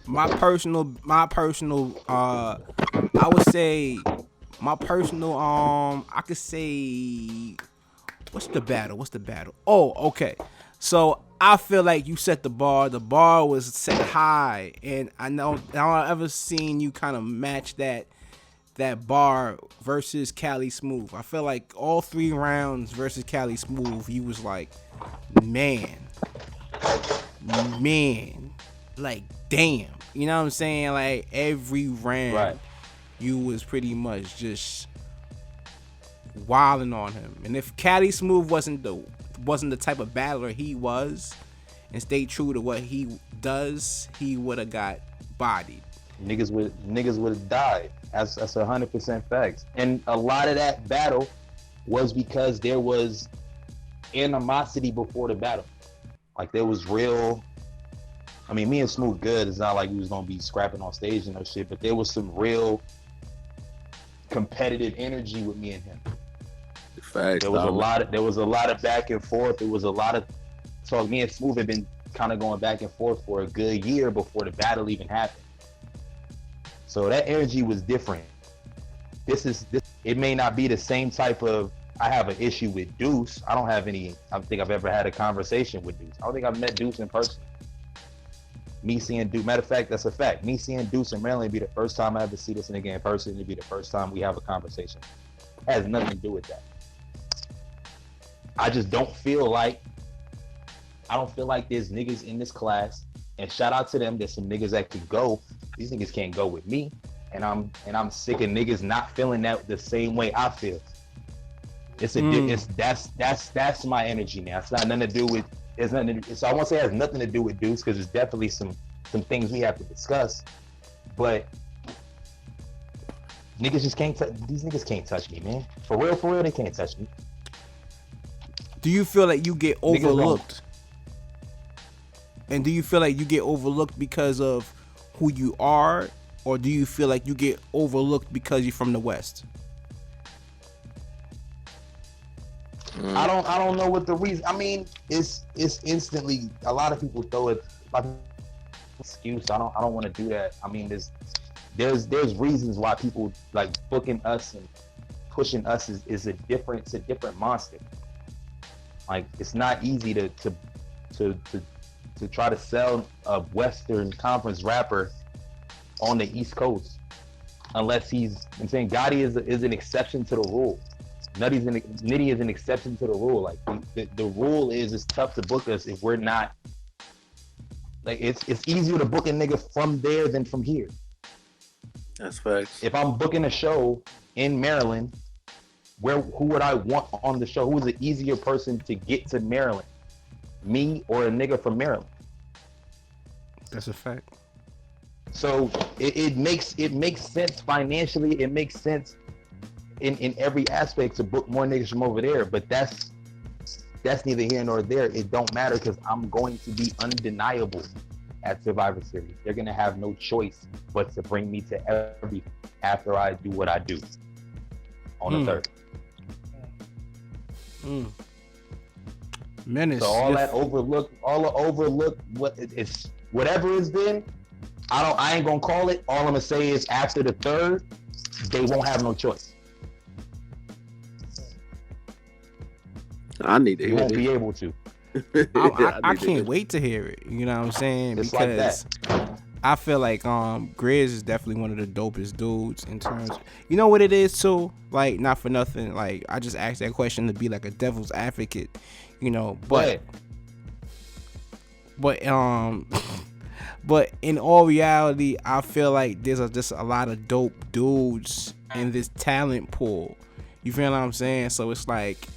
My personal I would say I could say what's the battle? Oh, okay. So I feel like you set the bar. The bar was set high, and I know I've ever seen you kind of match that bar versus Cali Smooth. I feel like all 3 rounds versus Cali Smooth, you was like, man, like damn. You know what I'm saying? Like every round, Right. you was pretty much just wilding on him. And if Cali Smooth wasn't the type of battler he was, and stayed true to what he does, he would have got bodied. Niggas would have died. That's 100% facts. And a lot of that battle was because there was animosity before the battle. Like there was real. I mean, me and Smooth good. It's not like we was gonna be scrapping on stage and no shit, but there was some real competitive energy with me and him. Facts. There was a lot of back and forth. There was a lot of talk. Me and Smooth had been kind of going back and forth for a good year before the battle even happened. So that energy was different. This. It may not be the same type of. I have an issue with Duce. I don't think I've ever had a conversation with Duce. I don't think I've met Duce in person. Me seeing Duce, matter of fact, that's a fact. Me seeing Duce in Maryland be the first time I ever see this nigga in person. It'd be the first time we have a conversation. It has nothing to do with that. I just don't feel like there's niggas in this class, and shout out to them. There's some niggas that can go. These niggas can't go with me, and I'm sick of niggas not feeling that the same way I feel. That's my energy now. It's not nothing to do with. So I won't say it has nothing to do with Duce, because there's definitely some things we have to discuss, but niggas just can't. These niggas can't touch me, man. For real, they can't touch me. Do you feel like you get overlooked? And do you feel like you get overlooked because of who you are, or do you feel like you get overlooked because you're from the West? I don't know what the reason. I mean, it's instantly. A lot of people throw it like excuse. I don't want to do that. I mean, there's reasons why people like booking us and pushing us is a different monster. Like it's not easy to try to sell a Western Conference rapper on the East Coast, unless I'm saying Gotti is an exception to the rule. Nitty is an exception to the rule. Like the rule is it's tough to book us if we're not. Like it's easier to book a nigga from there than from here. That's facts. If I'm booking a show in Maryland, who would I want on the show? Who is the easier person to get to Maryland? me or a nigga from Maryland. That's a fact. So it makes sense financially. It makes sense in every aspect to book more niggas from over there. But that's neither here nor there. It don't matter because I'm going to be undeniable at Survivor Series. They're gonna have no choice but to bring me to everything after I do what I do on the 3rd. Menace. So all the overlook, what it's whatever it's been. I ain't gonna call it. All I'm gonna say is after the 3rd, they won't have no choice. I need to They hear won't this. be able to. I can't wait to hear it. You know what I'm saying? It's like Because that. I feel like Griz is definitely one of the dopest dudes in terms. You know what it is too? Like, not for nothing. Like, I just asked that question to be like a devil's advocate. You know, but but in all reality, I feel like there's just a lot of dope dudes in this talent pool. You feel what I'm saying? So it's like,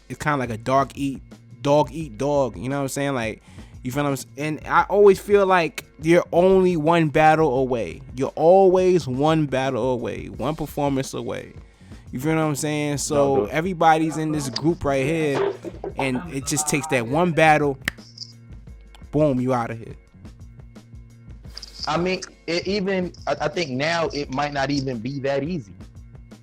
it's kind of like a dog eat dog. You know what I'm saying? Like, you feel what I'm saying? And I always feel like you're only one battle away. You're always one battle away, one performance away. You feel what I'm saying? So everybody's in this group right here, and it just takes that one battle. Boom, you out of here. I mean, I think now it might not even be that easy.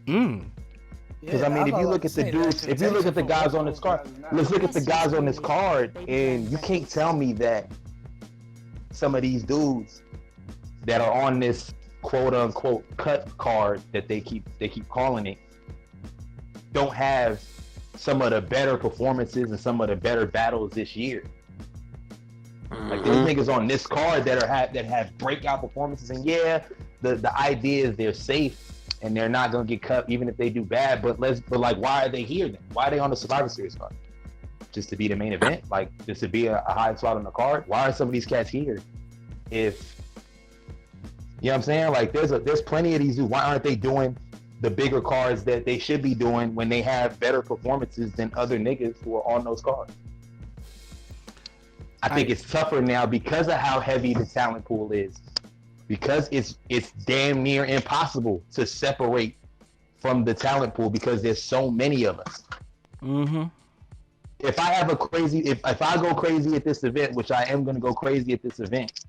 Because I mean, if you look at the dudes, if you look at the guys on this card, let's look at the guys on this card, and you can't tell me that some of these dudes that are on this quote unquote cut card that they keep calling it don't have some of the better performances and some of the better battles this year. Like, there's niggas on this card that have breakout performances, and yeah, the idea is they're safe and they're not gonna get cut even if they do bad. But like, why are they here then? Why are they on the Survivor Series card? Just to be the main event? Like, just to be a high slot on the card? Why are some of these cats here? If you know what I'm saying? Like, there's plenty of these dudes. Why aren't they doing the bigger cards that they should be doing when they have better performances than other niggas who are on those cards? I think it's tougher now because of how heavy the talent pool is, because it's damn near impossible to separate from the talent pool because there's so many of us. If I go crazy at this event, which I am going to go crazy at this event,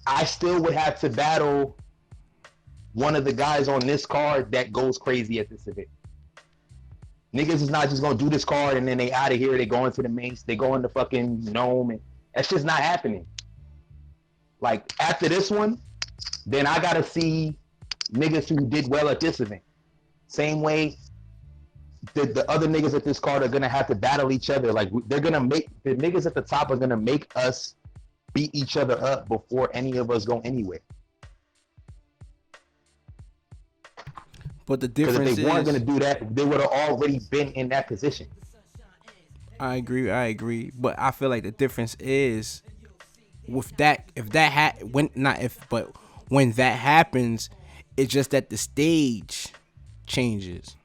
I still would have to battle one of the guys on this card that goes crazy at this event. Niggas is not just gonna do this card and then they out of here. They go into the mains. They go into fucking Gnome, and that's just not happening. Like, after this one, then I gotta see niggas who did well at this event. Same way the other niggas at this card are gonna have to battle each other. Like, they're gonna make the niggas at the top are gonna make us beat each other up before any of us go anywhere. But the difference is, if they weren't going to do that, they would have already been in that position. I agree. But I feel like the difference is with that, when that happens, it's just that the stage changes.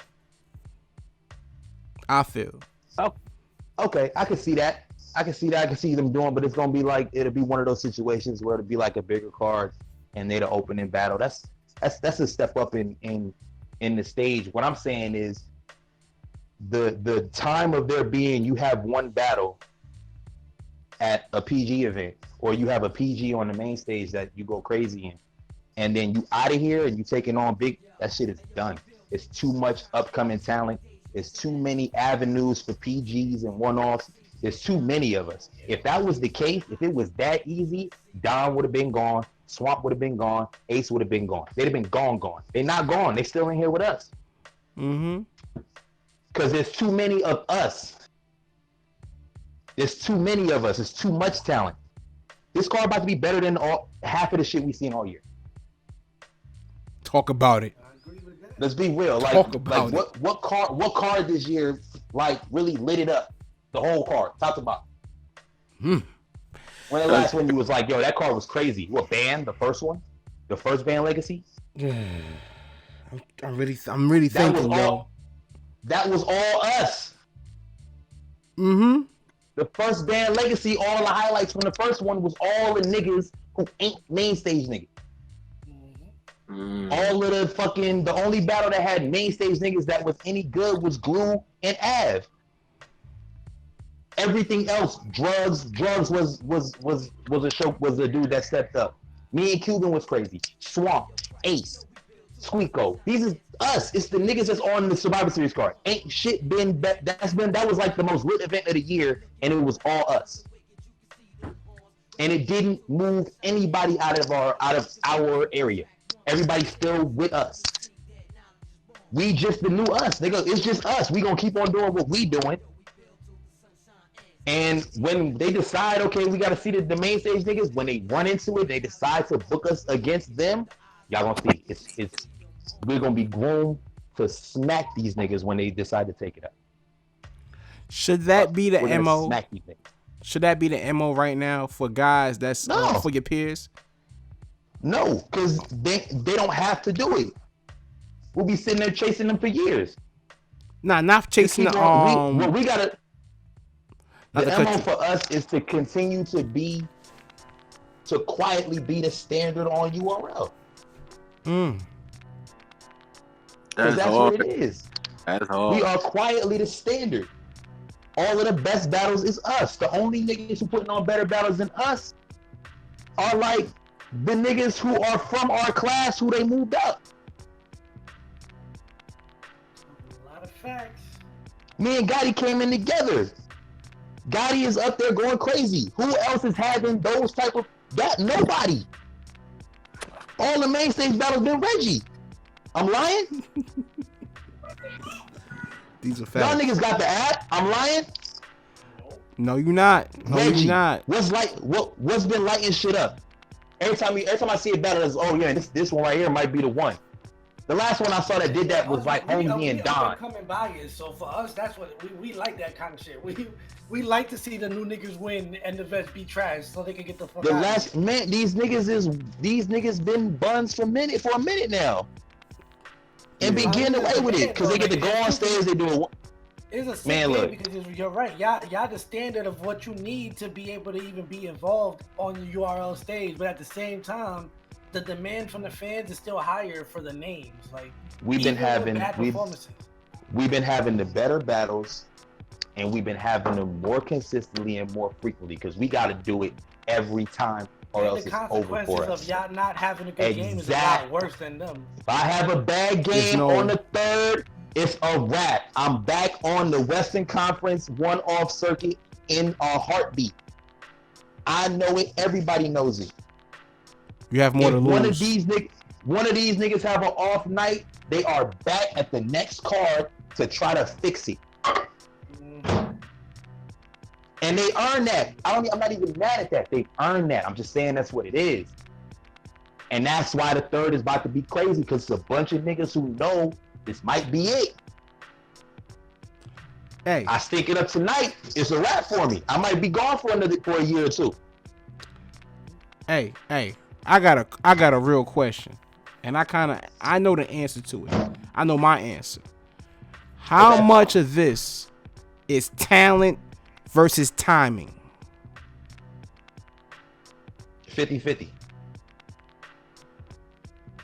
I feel. Oh, okay. I can see that. I can see them doing, but it's going to be like, it'll be one of those situations where it'll be like a bigger card and they're the opening battle. That's a step up in the stage. What I'm saying is the time of there being, you have one battle at a PG event, or you have a PG on the main stage that you go crazy in, and then you out of here and you taking on big, that shit is done. It's too much upcoming talent. It's too many avenues for PGs and one-offs. There's too many of us. If that was the case, if it was that easy, Don would have been gone, Swamp would have been gone, Ace would have been gone. They'd have been gone. They're not gone. They're still in here with us. Because there's too many of us. There's too many of us. It's too much talent. This card about to be better than half of the shit we've seen all year. Talk about it. Let's be real. What card this year like really lit it up? The whole card, top to bottom. When the last one you was like, yo, that card was crazy. What band? The first one? The first band Legacy? I'm really thinking, yo. That was all us. The first band Legacy, all the highlights from the first one was all the niggas who ain't main stage niggas. All of the only battle that had main stage niggas that was any good was Glue and Av. Everything else, drugs was a dude that stepped up. Me and Cuban was crazy. Swamp, Ace, Squeako. These is us. It's the niggas that's on the Survivor Series card. Ain't shit been that was like the most lit event of the year, and it was all us. And it didn't move anybody out of our area. Everybody's still with us. We just the new us. Nigga, it's just us. We gonna keep on doing what we doing. And when they decide, okay, we gotta see the main stage niggas, when they run into it, they decide to book us against them, y'all gonna see. We're gonna be groomed to smack these niggas when they decide to take it up. Should that be the MO? Smack these niggas. Should that be the MO right now for guys that's for your peers? No, because they don't have to do it. We'll be sitting there chasing them for years. Nah, not chasing the we gotta. The MO for us is to continue to quietly be the standard on URL. That's what it is. That's hard. We are quietly the standard. All of the best battles is us. The only niggas who putting on better battles than us are like the niggas who are from our class who they moved up. A lot of facts. Me and Gotti came in together. Gotti is up there going crazy. Who else is having those type of that? Nobody. All the main stage battles been Reggie. I'm lying? These are facts. Y'all niggas got the app. I'm lying? No, you not. No, Reggie, you not. What's been lighting shit up? Every time I see a battle, it's this one right here might be the one. The last one I saw that did that was like Homie and Don. Coming bias, so for us, that's what we like that kind of shit. We like to see the new niggas win and the vets be trash, so they can get the fuck out. These niggas been buns for a minute now, and be getting away with it because they get to go on stage. They do it. It's a sick game because you're right. Y'all the standard of what you need to be able to even be involved on the URL stage, but at the same time, the demand from the fans is still higher for the names. Like we've been having the better battles, and we've been having them more consistently and more frequently because we got to do it every time, or else it's over for us. Of y'all not having a good game is a lot worse than them. If I have a bad game on the third, it's a wrap. I'm back on the Western Conference one-off circuit in a heartbeat. I know it. Everybody knows it. You have more to lose. One of these niggas have an off night, they are back at the next card to try to fix it. And they earn that. I'm not even mad at that. They earn that. I'm just saying that's what it is. And that's why the third is about to be crazy, because it's a bunch of niggas who know this might be it. Hey, I stink it up tonight. It's a wrap for me. I might be gone for a year or two. Hey, I got a real question, and I know the answer to it. I know my answer. How much of this is talent versus timing? 50-50.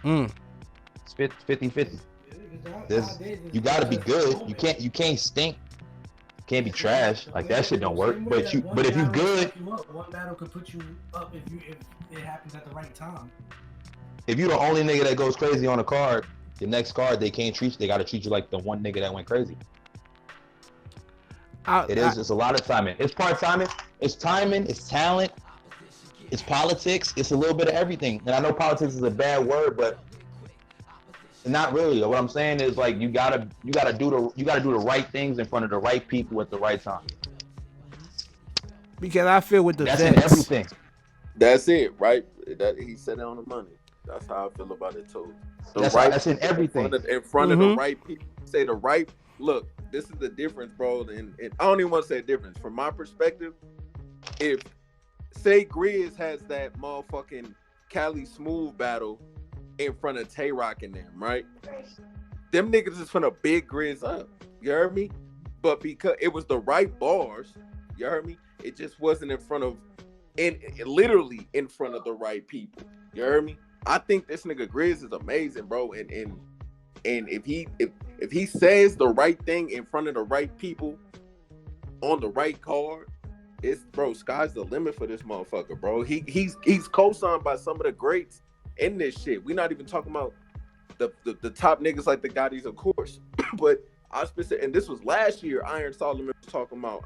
It's 50-50. You gotta be good. You can't stink. You can't be trash. Like that shit don't work. But if you good, one battle could put you up if it happens at the right time. If you the only nigga that goes crazy on a card, the next card they gotta treat you like the one nigga that went crazy. It's a lot of timing. It's part timing. It's timing. It's talent. It's politics. It's a little bit of everything. And I know politics is a bad word, but not really. What I'm saying is like you gotta do the right things in front of the right people at the right time. Because I feel with the that's vets, in everything. That's it, right? That he said it on the money. That's how I feel about it too. That's in everything. In front of the right people. Say the right. Look, this is the difference, bro. And I don't even want to say difference. From my perspective, if say Griz has that motherfucking Cali Smooth battle in front of Tay-Rock and them, right? Them niggas is finna big Griz up. You heard me? But because it was the right bars, You heard me? It just wasn't in front of, literally in front of the right people. You heard me? I think this nigga Griz is amazing, bro. And if he says the right thing in front of the right people on the right card, it's, bro, sky's the limit for this motherfucker, bro. He's co-signed by some of the greats in this shit. We're not even talking about the top niggas like the Gottis, of course. But I specific, and this was last year, Iron Solomon was talking about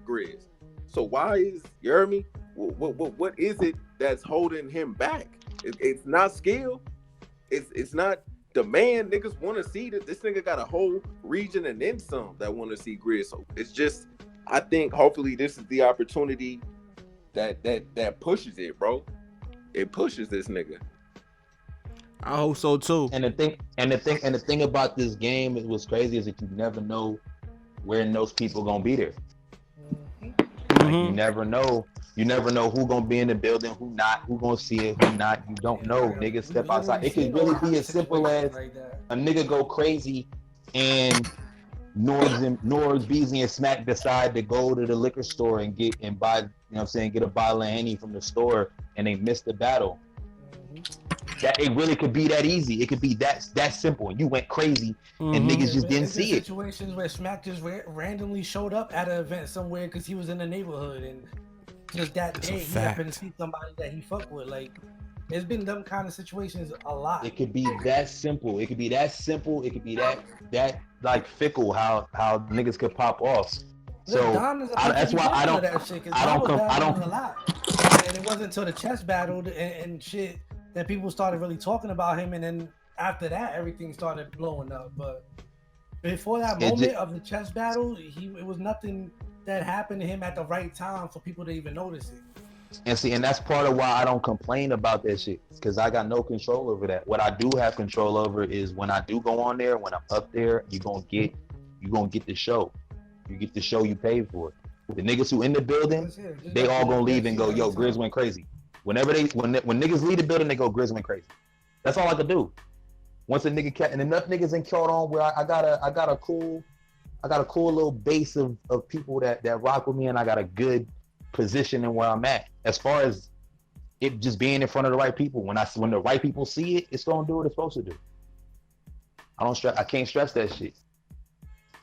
Griz. So why is, you heard me? What is it that's holding him back? It's not skill. It's not demand. Niggas want to see that this nigga got a whole region and then some that want to see Griz. So it's just, I think hopefully this is the opportunity that pushes it, bro. It pushes this nigga. I hope so too. And the thing about this game, it was crazy, is that you never know when those people gonna be there. Like, you never know who gonna be in the building, who not, who gonna see it, who not. You don't know. Niggas step outside. It could really be as simple as a nigga go crazy and Nords, Beasley, and Smack decide to go to the liquor store and buy, you know what I'm saying, get a bottle of Henny from the store, and they miss the battle. That it really could be that easy. It could be that simple. You went crazy and niggas just didn't see it. Situations where Smack just randomly showed up at an event somewhere because he was in the neighborhood, and just that day he happened to see somebody that he fucked with. Like, there's been them kind of situations a lot. It could be that simple. It could be that simple. It could be that like fickle how niggas could pop off. So that's why I don't a lot. And it wasn't until the chess battle and shit that people started really talking about him, and then after that everything started blowing up. But before that moment of the chess battle, it was nothing that happened to him at the right time for people to even notice it. And that's part of why I don't complain about that shit, because I got no control over that. What I do have control over is when I do go on there, when I'm up there, you're gonna get the show. You get the show you paid for. The niggas who in the building, they all gonna leave and go, yo, Griz went crazy. When niggas leave the building, they go, Griz went crazy. That's all I could do. Once a nigga and enough niggas ain't caught on where I got a cool little base of people that rock with me, and I got a good position in where I'm at. As far as it just being in front of the right people, when the right people see it, it's gonna do what it's supposed to do. I can't stress that shit.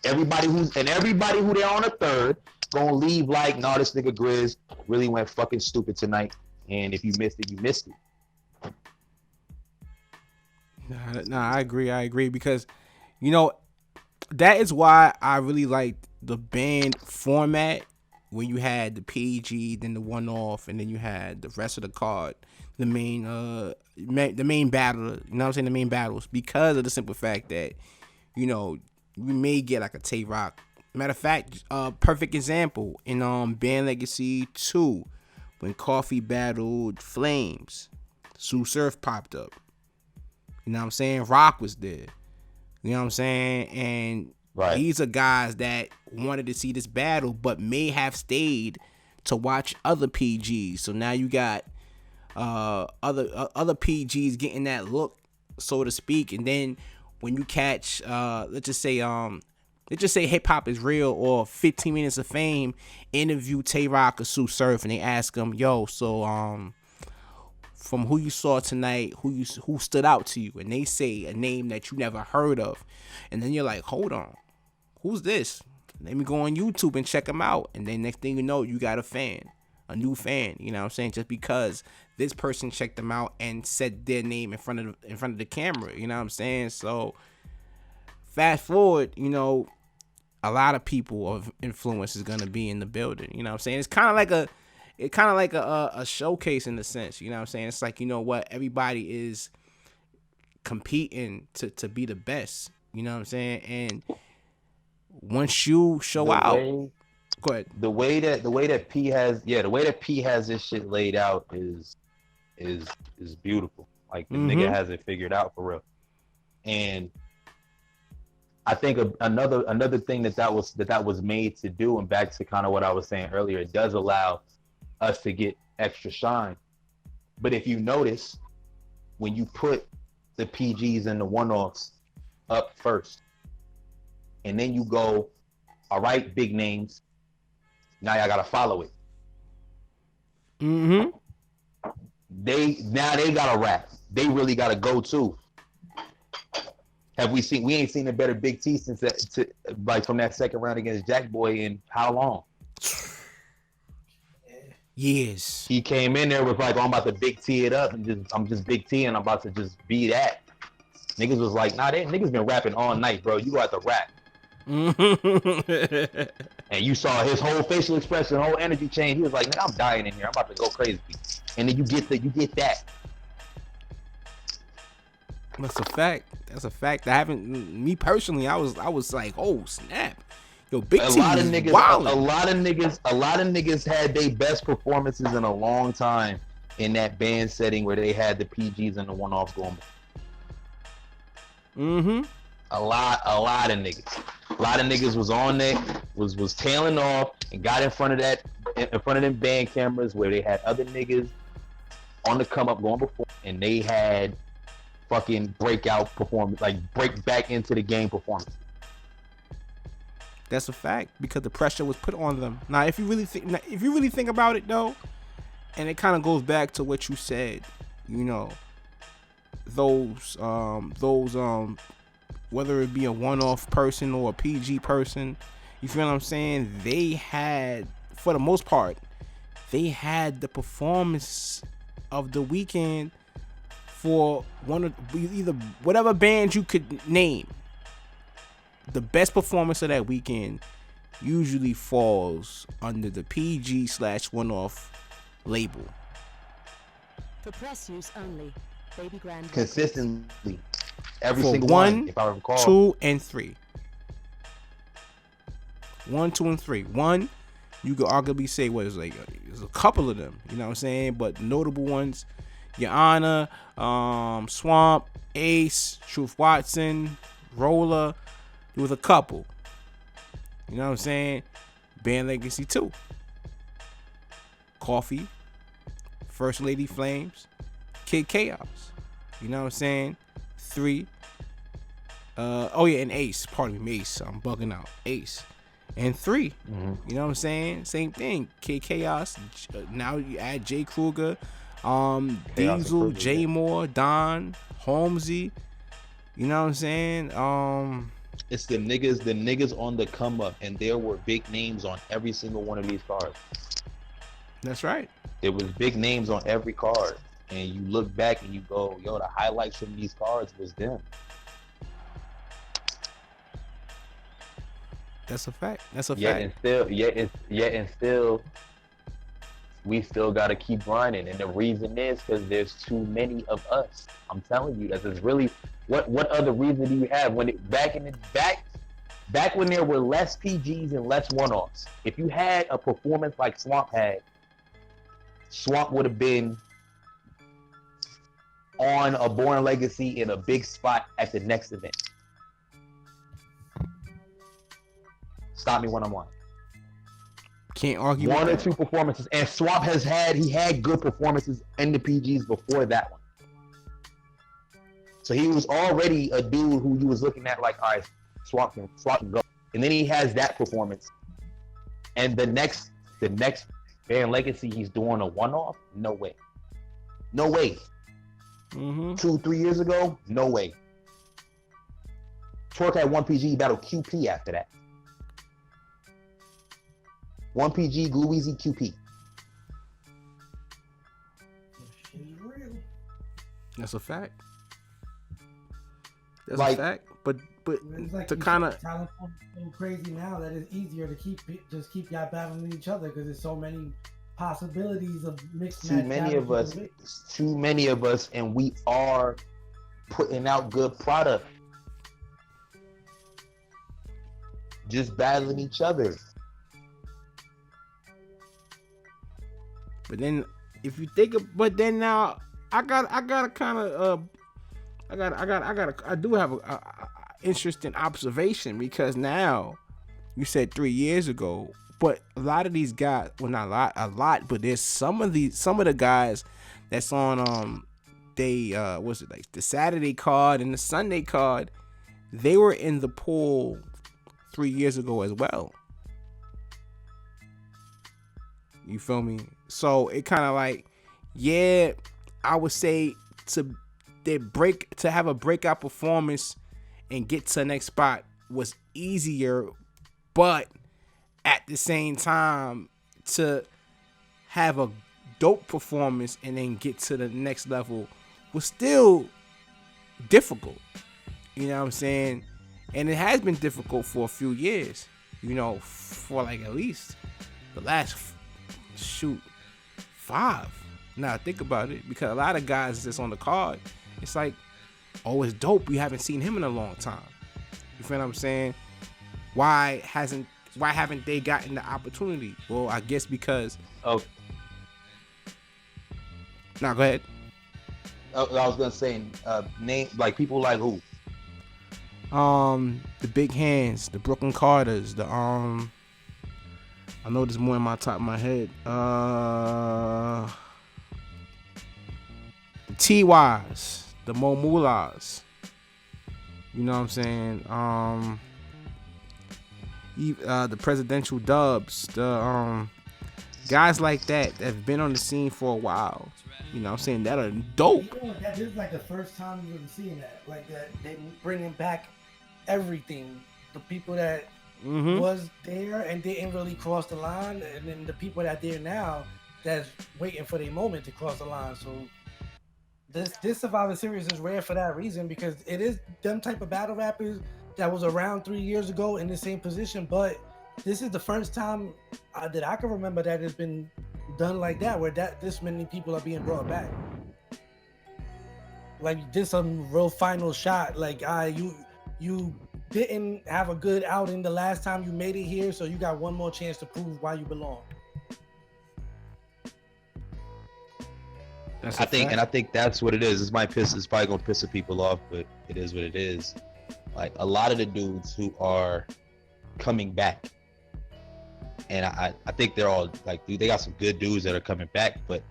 Everybody who there on a third gonna leave like, nah, this nigga Griz really went fucking stupid tonight. And if you missed it, you missed it. Nah, I agree because, you know, that is why I really liked the band format, when you had the PG, then the one-off, and then you had the rest of the card, the main battle, you know what I'm saying, the main battles, because of the simple fact that, you know, we may get like a Tay-Rock. Matter of fact, perfect example in Band Legacy 2, when Coffee battled Flames, Sue Surf popped up. You know what I'm saying? Rock was there. You know what I'm saying? And these are guys that wanted to see this battle, but may have stayed to watch other PGs. So now you got other PGs getting that look, so to speak. And then when you catch, let's just say Hip Hop Is Real or 15 Minutes of Fame interview Tay-Rock or Sue Surf, and they ask them, yo, so from who you saw tonight, who stood out to you, and they say a name that you never heard of, and then you're like, hold on, who's this? Let me go on YouTube and check them out, and then next thing you know, you got a new fan, you know what I'm saying, just because this person checked them out and said their name in front of the camera, you know what I'm saying. So fast forward, you know, a lot of people of influence is gonna be in the building, you know what I'm saying. It's kind of like a showcase in the sense, you know what I'm saying. It's like, you know what, everybody is competing to be the best, you know what I'm saying. And once you show out, go ahead. The way that P has this shit laid out is beautiful. Like, the nigga has it figured out for real. And I think another thing that was made to do, and back to kind of what I was saying earlier, it does allow us to get extra shine. But if you notice, when you put the PGs and the one-offs up first, and then you go, all right, big names, Now y'all gotta follow it. Mm-hmm. They gotta rap. They really gotta go too. Have we seen? We ain't seen a better Big T since that, like from that second round against Jack Boy in how long? Years. He came in there with like, oh, I'm about to Big T it up and I'm just Big T and I'm about to just be that. Niggas was like, nah, niggas been rapping all night, bro. You got to rap. And you saw his whole facial expression, whole energy change. He was like, nigga, I'm dying in here. I'm about to go crazy. And then you get that. That's a fact. That's a fact. I haven't. Me personally, I was like, oh snap, yo, Big T. A lot of niggas had their best performances in a long time in that band setting where they had the PGs and the one-offs going. Mm-hmm. A lot of niggas. A lot of niggas was on there, was tailing off and got in front of them band cameras where they had other niggas on the come up going before, and they had fucking breakout performance, like break back into the game performance. That's a fact because the pressure was put on them. Now, if you really think about it though, and it kind of goes back to what you said, you know, those whether it be a one-off person or a PG person, you feel what I'm saying? They had, for the most part, they had the performance of the weekend for one of either whatever band you could name. The best performance of that weekend usually falls under the PG/one-off label. For press use only. Baby Grand Consistently. Every For single one, if I recall. 2, and 3. 1, 2, and 3. 1, you could arguably say what is like there's a couple of them, you know what I'm saying? But notable ones, Your Honor, Swamp, Ace, Truth Watson, Roller. There was a couple. You know what I'm saying? Band Legacy 2. Coffee, First Lady Flames, Kid Chaos. You know what I'm saying? 3. And Ace. Pardon me, Ace. I'm bugging out. Ace. And 3. Mm-hmm. You know what I'm saying? Same thing. Kid Chaos. Now you add Jay Kruger, Diesel, Jay Moore, Don, Holmesy. You know what I'm saying? It's the niggas on the come up, and there were big names on every single one of these cards. That's right. There was big names on every card. And you look back and you go, yo, the highlights from these cards was them. That's a fact. That's a Yet fact. and still, we still gotta keep grinding. And the reason is because there's too many of us. I'm telling you, that is really what other reason do you have when it back when there were less PGs and less one-offs? If you had a performance like Swamp had, Swamp would have been on a Born Legacy in a big spot at the next event. Stop me when I'm lying. Can't argue. One or two performances, and Swamp he had good performances in the PGs before that one. So he was already a dude who you was looking at like, all right, Swamp can go. And then he has that performance. And the next Band Legacy, he's doing a one-off? No way. No way. 2-3 years ago? No way. Twerk had 1 PG, battled QP after that. 1 PG, Gluezy, QP. That's a fact. That's Like, a fact. But It's like to kind of talent so crazy now that it's easier to keep y'all battling each other because there's so many possibilities of mixed match. Too many of us, and we are putting out good product. Just battling each other. But then, if you think, but then now I do have a interesting observation because now you said 3 years ago, but a lot of these guys, well, not a lot, but there's some of the guys that's on what's it like the Saturday card and the Sunday card, they were in the pool 3 years ago as well. You feel me? So it kind of like, yeah, I would say to have a breakout performance and get to the next spot was easier, but at the same time to have a dope performance and then get to the next level was still difficult. You know what I'm saying? And it has been difficult for a few years, you know, for like at least the last 5. Now think about it, because a lot of guys that's on the card, it's like, oh, it's dope. We haven't seen him in a long time. You feel what I'm saying? Why haven't they gotten the opportunity? Well, I guess because. Oh. Now go ahead. I was gonna say, name like people like who? The Big Hands, the Brooklyn Carters, the I know there's more in my top of my head. The T.Y.'s, the Mo Moolahs. You know what I'm saying? The Presidential Dubs, the guys like that have been on the scene for a while. You know what I'm saying? That are dope. You know, that is like the first time you've been seeing that. Like that, they bringing back everything. The people that was there and didn't really cross the line, and then the people that are there now that's waiting for their moment to cross the line. So this Survivor Series is rare for that reason, because it is them type of battle rappers that was around 3 years ago in the same position, but this is the first time that I can remember that it's been done like that, where this many people are being brought back. Like this a real final shot. Like you didn't have a good outing the last time you made it here, so you got one more chance to prove why you belong. I think that's what it is. It's probably gonna piss some people off, but it is what it is. Like a lot of the dudes who are coming back, and I think they're all like, dude, they got some good dudes that are coming back, but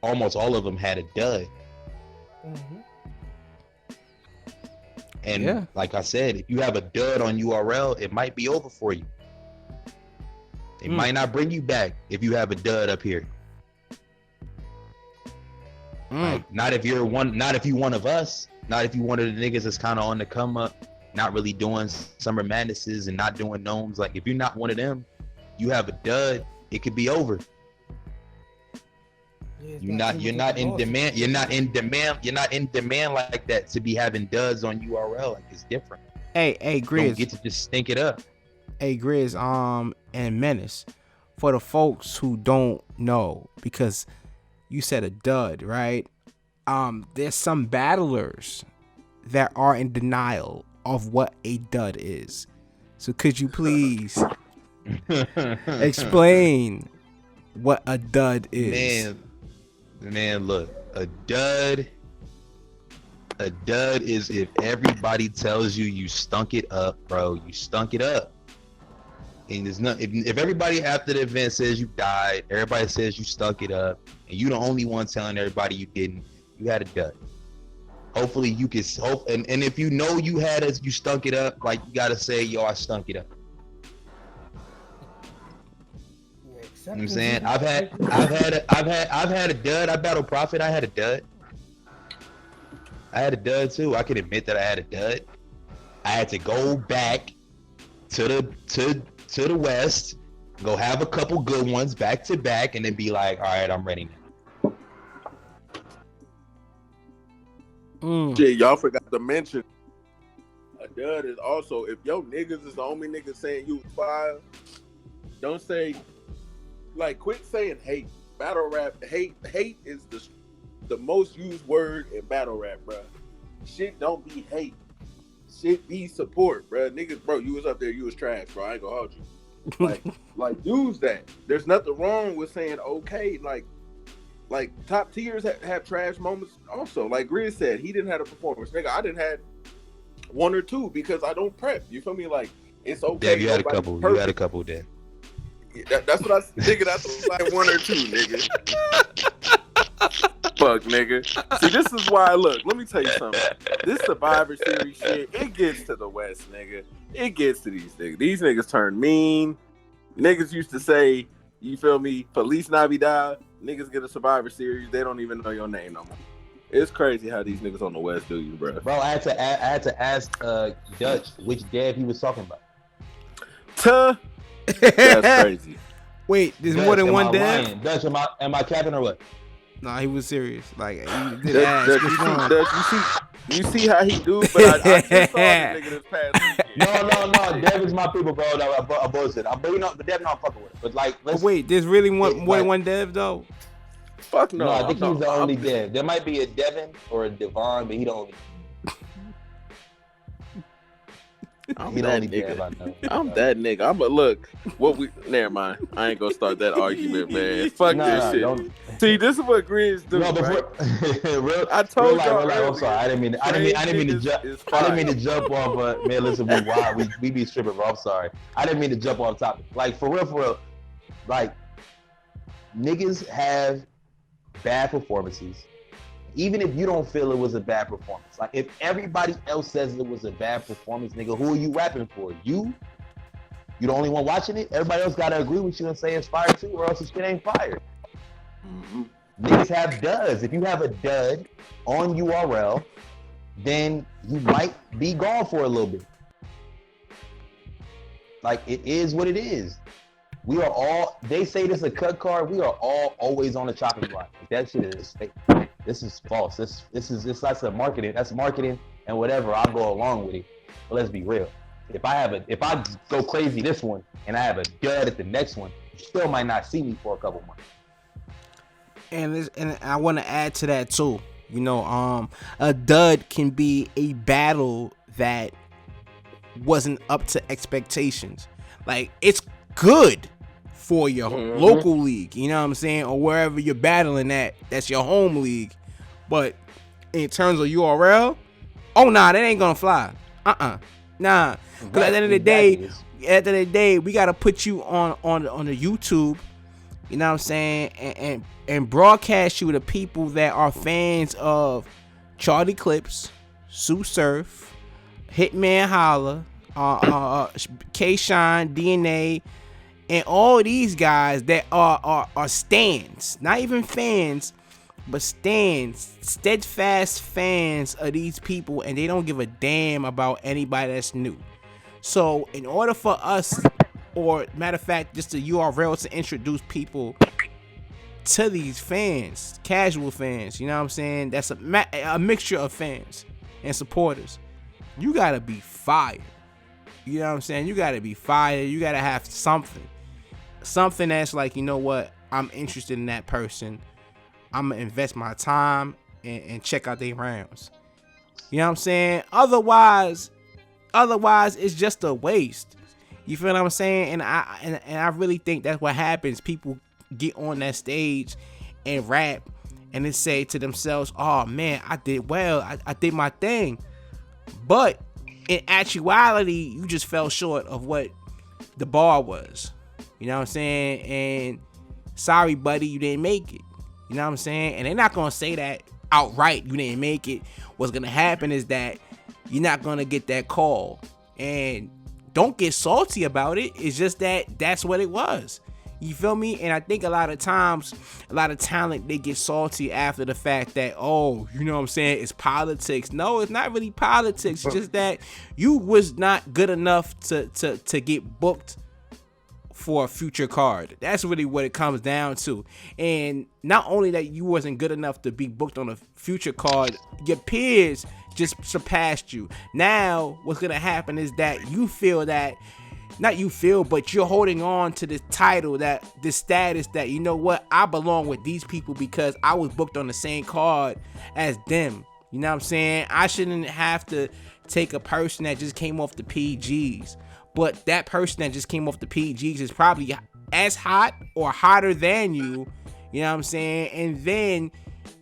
almost all of them had a dud. And like I said, if you have a dud on URL, it might be over for you. They might not bring you back if you have a dud up here. Like, not if you one of us, not if you one of the niggas that's kind of on the come up, not really doing summer madnesses and not doing gnomes. Like if you're not one of them, you have a dud, it could be over. You're not in demand like that to be having duds on URL. Like it's different. Hey, Griz. Don't get to just stink it up. Hey, Griz, and Menace, for the folks who don't know, because you said a dud, right? There's some battlers that are in denial of what a dud is. So could you please explain what a dud is? Man, look, a dud is if everybody tells you stunk it up, bro. You stunk it up. And there's not, if everybody after the event says you died, everybody says you stunk it up, and you the only one telling everybody you didn't, you had a dud. Hopefully you can hope, and if you know you stunk it up, like you gotta say, yo, I stunk it up. You know what I'm saying? I've had a dud. I battled Prophet. I had a dud. I had a dud too. I can admit that I had a dud. I had to go back to the West, go have a couple good ones back to back, and then be like, all right, I'm ready now. Shit, y'all forgot to mention a dud is also, if your niggas is the only niggas saying you fire, don't say, like, quit saying hate. Battle rap, hate is the most used word in battle rap, bro. Shit don't be hate. Shit be support, bro. Niggas, bro, you was up there, you was trash, bro. I ain't gonna hold you. Like use that. There's nothing wrong with saying okay. Like top tiers have trash moments also. Like Griz said, he didn't have a performance. Nigga, I didn't have one or two because I don't prep. You feel me? Like it's okay. Yeah, you had a couple. Perfect. You had a couple then. That's what I nigga. That's like one or two, nigga. Fuck, nigga. See, this is why. Look, let me tell you something. This Survivor Series shit, it gets to the West, nigga. It gets to these niggas. These niggas turn mean. Niggas used to say, You feel me? Feliz Navidad. Niggas get a Survivor Series. They don't even know your name no more. It's crazy how these niggas on the West do you, bro. Bro, I had to ask Dutch which dev he was talking about. That's crazy. Wait, there's Dutch, more than am one I dev? lying? Dutch, am I capping or what? Nah, he was serious. Like he did ask. Dutch, Which one? you see how he do, but I just saw the nigga this past weekend. No. Dev is my people, bro. I bullshit. But Dev not fucking with it. But like, But wait, there's really more than one dev though. Fuck no. No, I think he's the only dev. There might be a Devin or a Devon, but he the only. I'm He the that only dev I nigga. know. I'm that nigga. I'm a look. Never mind. I ain't gonna start that argument, man. Fuck this shit. Don't. See, this is what Griz do. No, right? real, I told y'all. real, I'm sorry. I didn't mean to jump off. But man, listen, we be stripping, bro. I'm sorry. I didn't mean to jump off topic. Like for real. Like niggas have bad performances. Even if you don't feel it was a bad performance, like if everybody else says it was a bad performance, nigga, who are you rapping for? You the only one watching it. Everybody else gotta agree with you and say it's fire too, or else the shit ain't fired. Mm-hmm. Niggas have duds. If you have a dud on URL, then you might be gone for a little bit. Like it is what it is. We are all. They say this is a cut card. We are all always on the chopping block. That shit is fake. This is false. That's a marketing. That's marketing and whatever. I'll go along with it. But let's be real. If I go crazy this one and I have a dud at the next one, you still might not see me for a couple months. And I want to add to that too. You know, a dud can be a battle that wasn't up to expectations. Like it's good for your local league, you know what I'm saying, or wherever you're battling at, that's your home league. But in terms of URL, oh nah, that ain't gonna fly. Nah. Because at the end of the day, we gotta put you on the YouTube, you know what I'm saying, and broadcast you to people that are fans of Charlie Clips, Sue Surf, Hitman Holla, K-Shine, DNA, and all these guys that are stans, not even fans, but stans, steadfast fans of these people, and they don't give a damn about anybody that's new. So in order for us, or matter of fact, just the URL to introduce people to these fans, casual fans, you know what I'm saying, that's a mixture of fans and supporters, you gotta be fired. You know what I'm saying? You gotta be fired. You gotta have something that's like, you know what, I'm interested in that person. I'm gonna invest my time and check out their rounds. You know what I'm saying? Otherwise it's just a waste. You feel what I'm saying? And I really think that's what happens. People get on that stage and rap and then say to themselves, oh man, I did well. I did my thing. But in actuality, you just fell short of what the bar was. You know what I'm saying? And sorry, buddy, you didn't make it. You know what I'm saying? And they're not going to say that outright, you didn't make it. What's going to happen is that you're not going to get that call. And don't get salty about it. It's just that that's what it was. You feel me? And I think a lot of times, a lot of talent, they get salty after the fact that, oh, you know what I'm saying, it's politics. No, it's not really politics. It's just that you was not good enough to get booked for a future card. That's really what it comes down to. And not only that you wasn't good enough to be booked on a future card, your peers just surpassed you. Now, what's going to happen is that you feel that, not you feel, but you're holding on to this title, that this status that, you know what, I belong with these people because I was booked on the same card as them. You know what I'm saying? I shouldn't have to take a person that just came off the PGs. But that person that just came off the PGs is probably as hot or hotter than you. You know what I'm saying? And then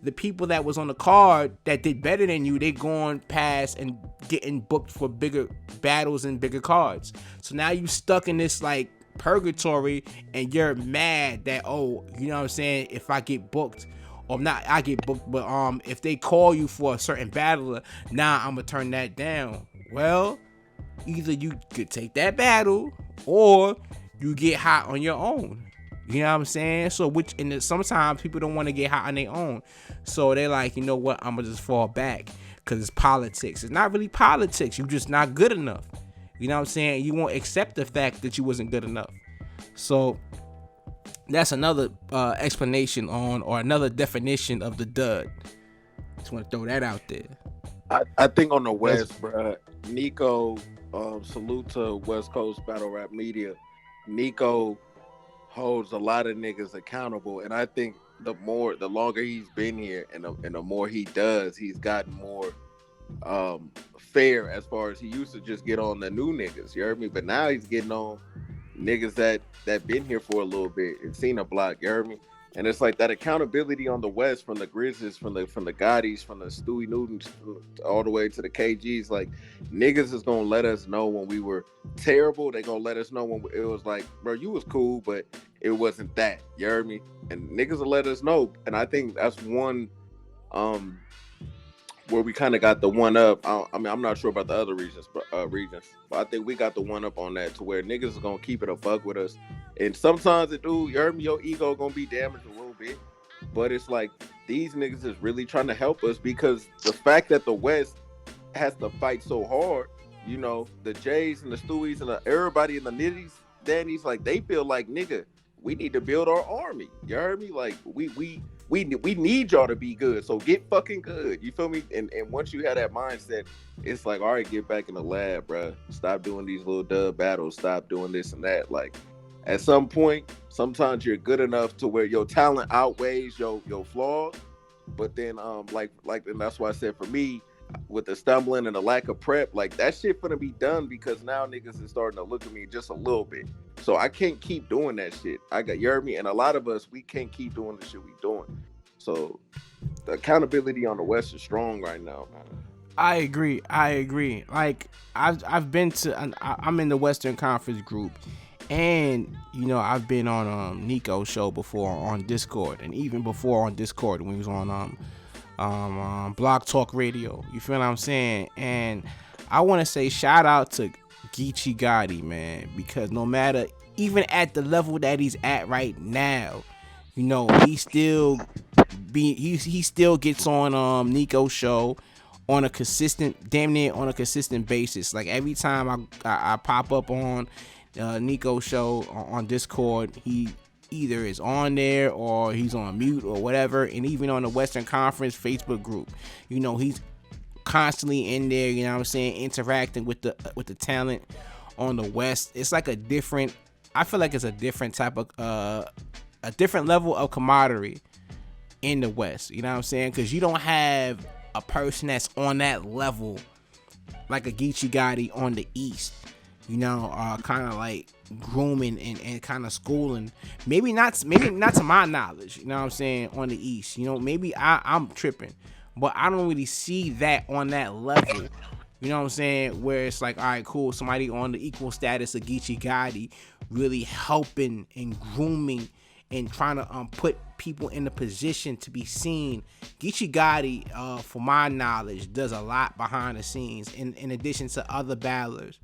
the people that was on the card that did better than you, they going past and getting booked for bigger battles and bigger cards. So now you stuck in this like purgatory and you're mad that, oh, you know what I'm saying, if I get booked, or not I get booked, but if they call you for a certain battler, nah, I'm gonna turn that down. Well, either you could take that battle or you get hot on your own. You know what I'm saying? So sometimes people don't want to get hot on their own. So they're like, you know what? I'm gonna just fall back because it's politics. It's not really politics. You're just not good enough. You know what I'm saying? You won't accept the fact that you wasn't good enough. So that's another explanation on, or another definition of the dud. Just want to throw that out there. I think on the West, bro, Nico, salute to West Coast Battle Rap Media. Nico holds a lot of niggas accountable, and I think the longer he's been here, and the more he does, he's gotten more fair as far as he used to just get on the new niggas. You heard me? But now he's getting on niggas that been here for a little bit and seen a block. You heard me? And it's like that accountability on the West, from the Grizzlies, from the Gottis, from the Stewie Newtons, all the way to the KGs. Like, niggas is gonna let us know when we were terrible. They gonna let us know when it was like, bro, you was cool, but it wasn't that. You heard me? And niggas will let us know. And I think that's one where we kind of got the one up. I mean, I'm not sure about the other regions, but I think we got the one up on that, to where niggas is gonna keep it a fuck with us. And sometimes it do, you heard me, your ego gonna be damaged a little bit. But it's like, these niggas is really trying to help us, because the fact that the West has to fight so hard, you know, the Jays and the Stewies and everybody in the Nitties, Danny's, like, they feel like, nigga, we need to build our army. You heard me? Like, we need y'all to be good, so get fucking good. You feel me? And once you have that mindset, it's like, all right, get back in the lab, bro. Stop doing these little dub battles. Stop doing this and that. Like, at some point, sometimes you're good enough to where your talent outweighs your flaws. But then, like, and that's why I said, for me, with the stumbling and the lack of prep, like, that shit finna be done, because now niggas is starting to look at me just a little bit. So I can't keep doing that shit. You heard me? And a lot of us, we can't keep doing the shit we doing. So the accountability on the West is strong right now, man. I agree. Like, I'm in the Western Conference group, and you know, I've been on Nico's show before on Discord, and even before on Discord when he was on Blog Talk Radio. You feel what I'm saying? And I want to say shout out to Geechee Gotti, man, because no matter, even at the level that he's at right now, you know, he still gets on Nico's show on a damn near on a consistent basis. Like, every time I pop up on Nico's show on Discord, he either is on there or he's on mute or whatever. And even on the Western Conference Facebook group, you know, he's constantly in there, you know what I'm saying, interacting with the talent on the West. It's like I feel like it's a different type of a different level of camaraderie in the West, you know what I'm saying? Because you don't have a person that's on that level like a Geechee Gotti on the East, you know, kind of like grooming and kind of schooling. Maybe not to my knowledge, you know what I'm saying, on the East. You know, maybe I'm tripping, but I don't really see that on that level. You know what I'm saying? Where it's like, all right, cool, somebody on the equal status of Geechee Gotti really helping and grooming and trying to put people in the position to be seen. Geechee Gotti, for my knowledge, does a lot behind the scenes in addition to other battlers,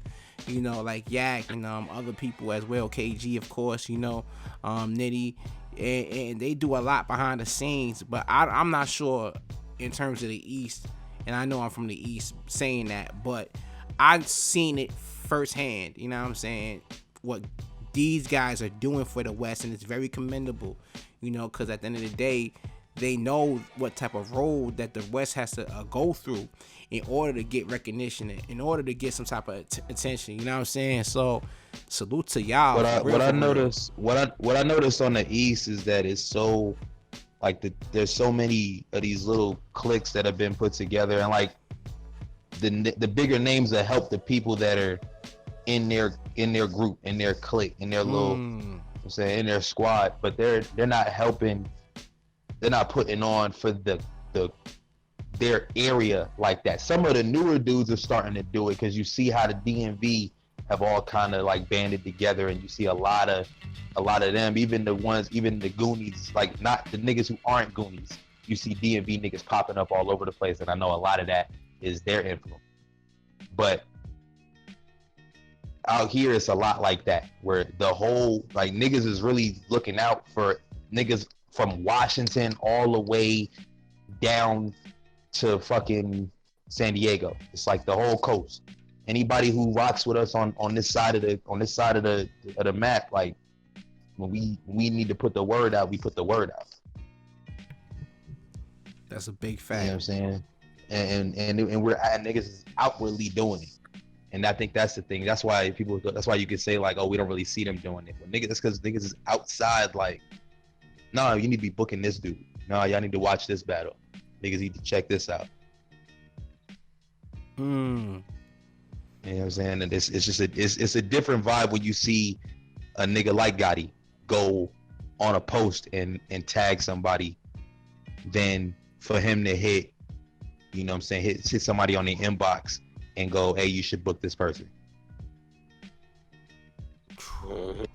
you know, like Yak and other people as well, KG, of course, you know, Nitty, and they do a lot behind the scenes. But I'm not sure in terms of the East, and I know I'm from the East saying that, but I've seen it firsthand, you know what I'm saying, what these guys are doing for the West, and it's very commendable, you know, because at the end of the day, they know what type of road that the West has to go through in order to get recognition, in order to get some type of attention, you know what I'm saying? So salute to y'all. What I noticed on the East is that it's so, like, there's so many of these little cliques that have been put together, and like the bigger names that help the people that are in their group, in their clique, in their little, I'm saying, in their squad, but they're not helping, they're not putting on for their area like that. Some of the newer dudes are starting to do it, because you see how the DMV have all kind of like banded together, and you see a lot of them, even the Goonies, like not the niggas who aren't Goonies. You see DMV niggas popping up all over the place, and I know a lot of that is their influence. But out here it's a lot like that, where the whole like niggas is really looking out for niggas from Washington all the way down to fucking San Diego. It's like the whole coast. Anybody who rocks with us on this side of the map, like when we need to put the word out, we put the word out. That's a big fact. You know what I'm saying? And we're niggas is outwardly doing it. And I think that's the thing. That's why you could say like, oh, we don't really see them doing it. But niggas, that's because niggas is outside like, no, you need to be booking this dude. No, y'all need to watch this battle. Niggas need to check this out. You know what I'm saying? And it's just it's a different vibe when you see a nigga like Gotti go on a post and tag somebody than for him to hit, you know what I'm saying, hit somebody on the inbox and go, hey, you should book this person.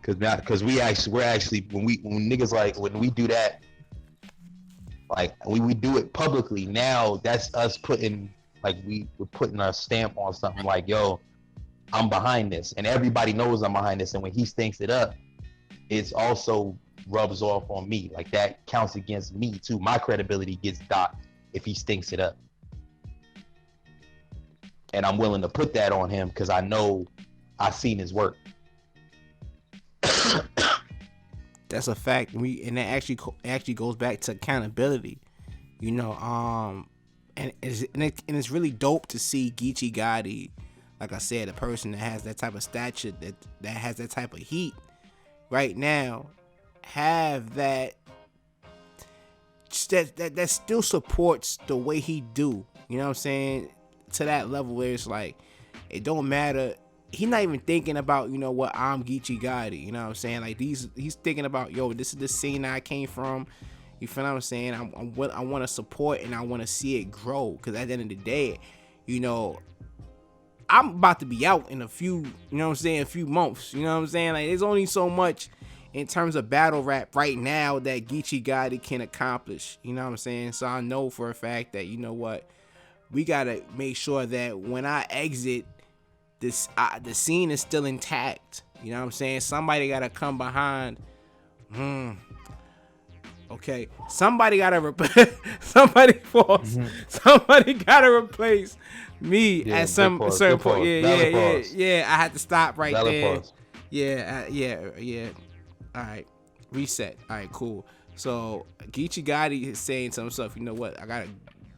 Because we're actually when niggas like when we do that, like we do it publicly now, that's us putting like we're putting a stamp on something like, yo, I'm behind this, and everybody knows I'm behind this, and when he stinks it up, it's also rubs off on me. Like that counts against me too. My credibility gets docked if he stinks it up, and I'm willing to put that on him because I know I've seen his work. That's a fact. And that actually goes back to accountability, you know. And it's really dope to see Geechee Gotti, like I said, a person that has that type of stature, that has that type of heat right now, have that still supports the way he do. You know what I'm saying? To that level where it's like, it don't matter. He's not even thinking about, you know what, I'm Geechee Gotti. You know what I'm saying? Like he's thinking about, yo, this is the scene that I came from. You feel what I'm saying? I want to support and I want to see it grow. Because at the end of the day, you know, I'm about to be out in a few, you know what I'm saying, a few months. You know what I'm saying? Like there's only so much in terms of battle rap right now that Geechee Gotti can accomplish. You know what I'm saying? So I know for a fact that, you know what, we got to make sure that when I exit, this the scene is still intact. You know what I'm saying? Somebody got to come behind. Okay, somebody gotta somebody gotta replace me at some certain point. Yeah. I had to stop right there. Pause. Yeah. All right, reset. All right, cool. So Geechee Gotti is saying to himself, you know what? I gotta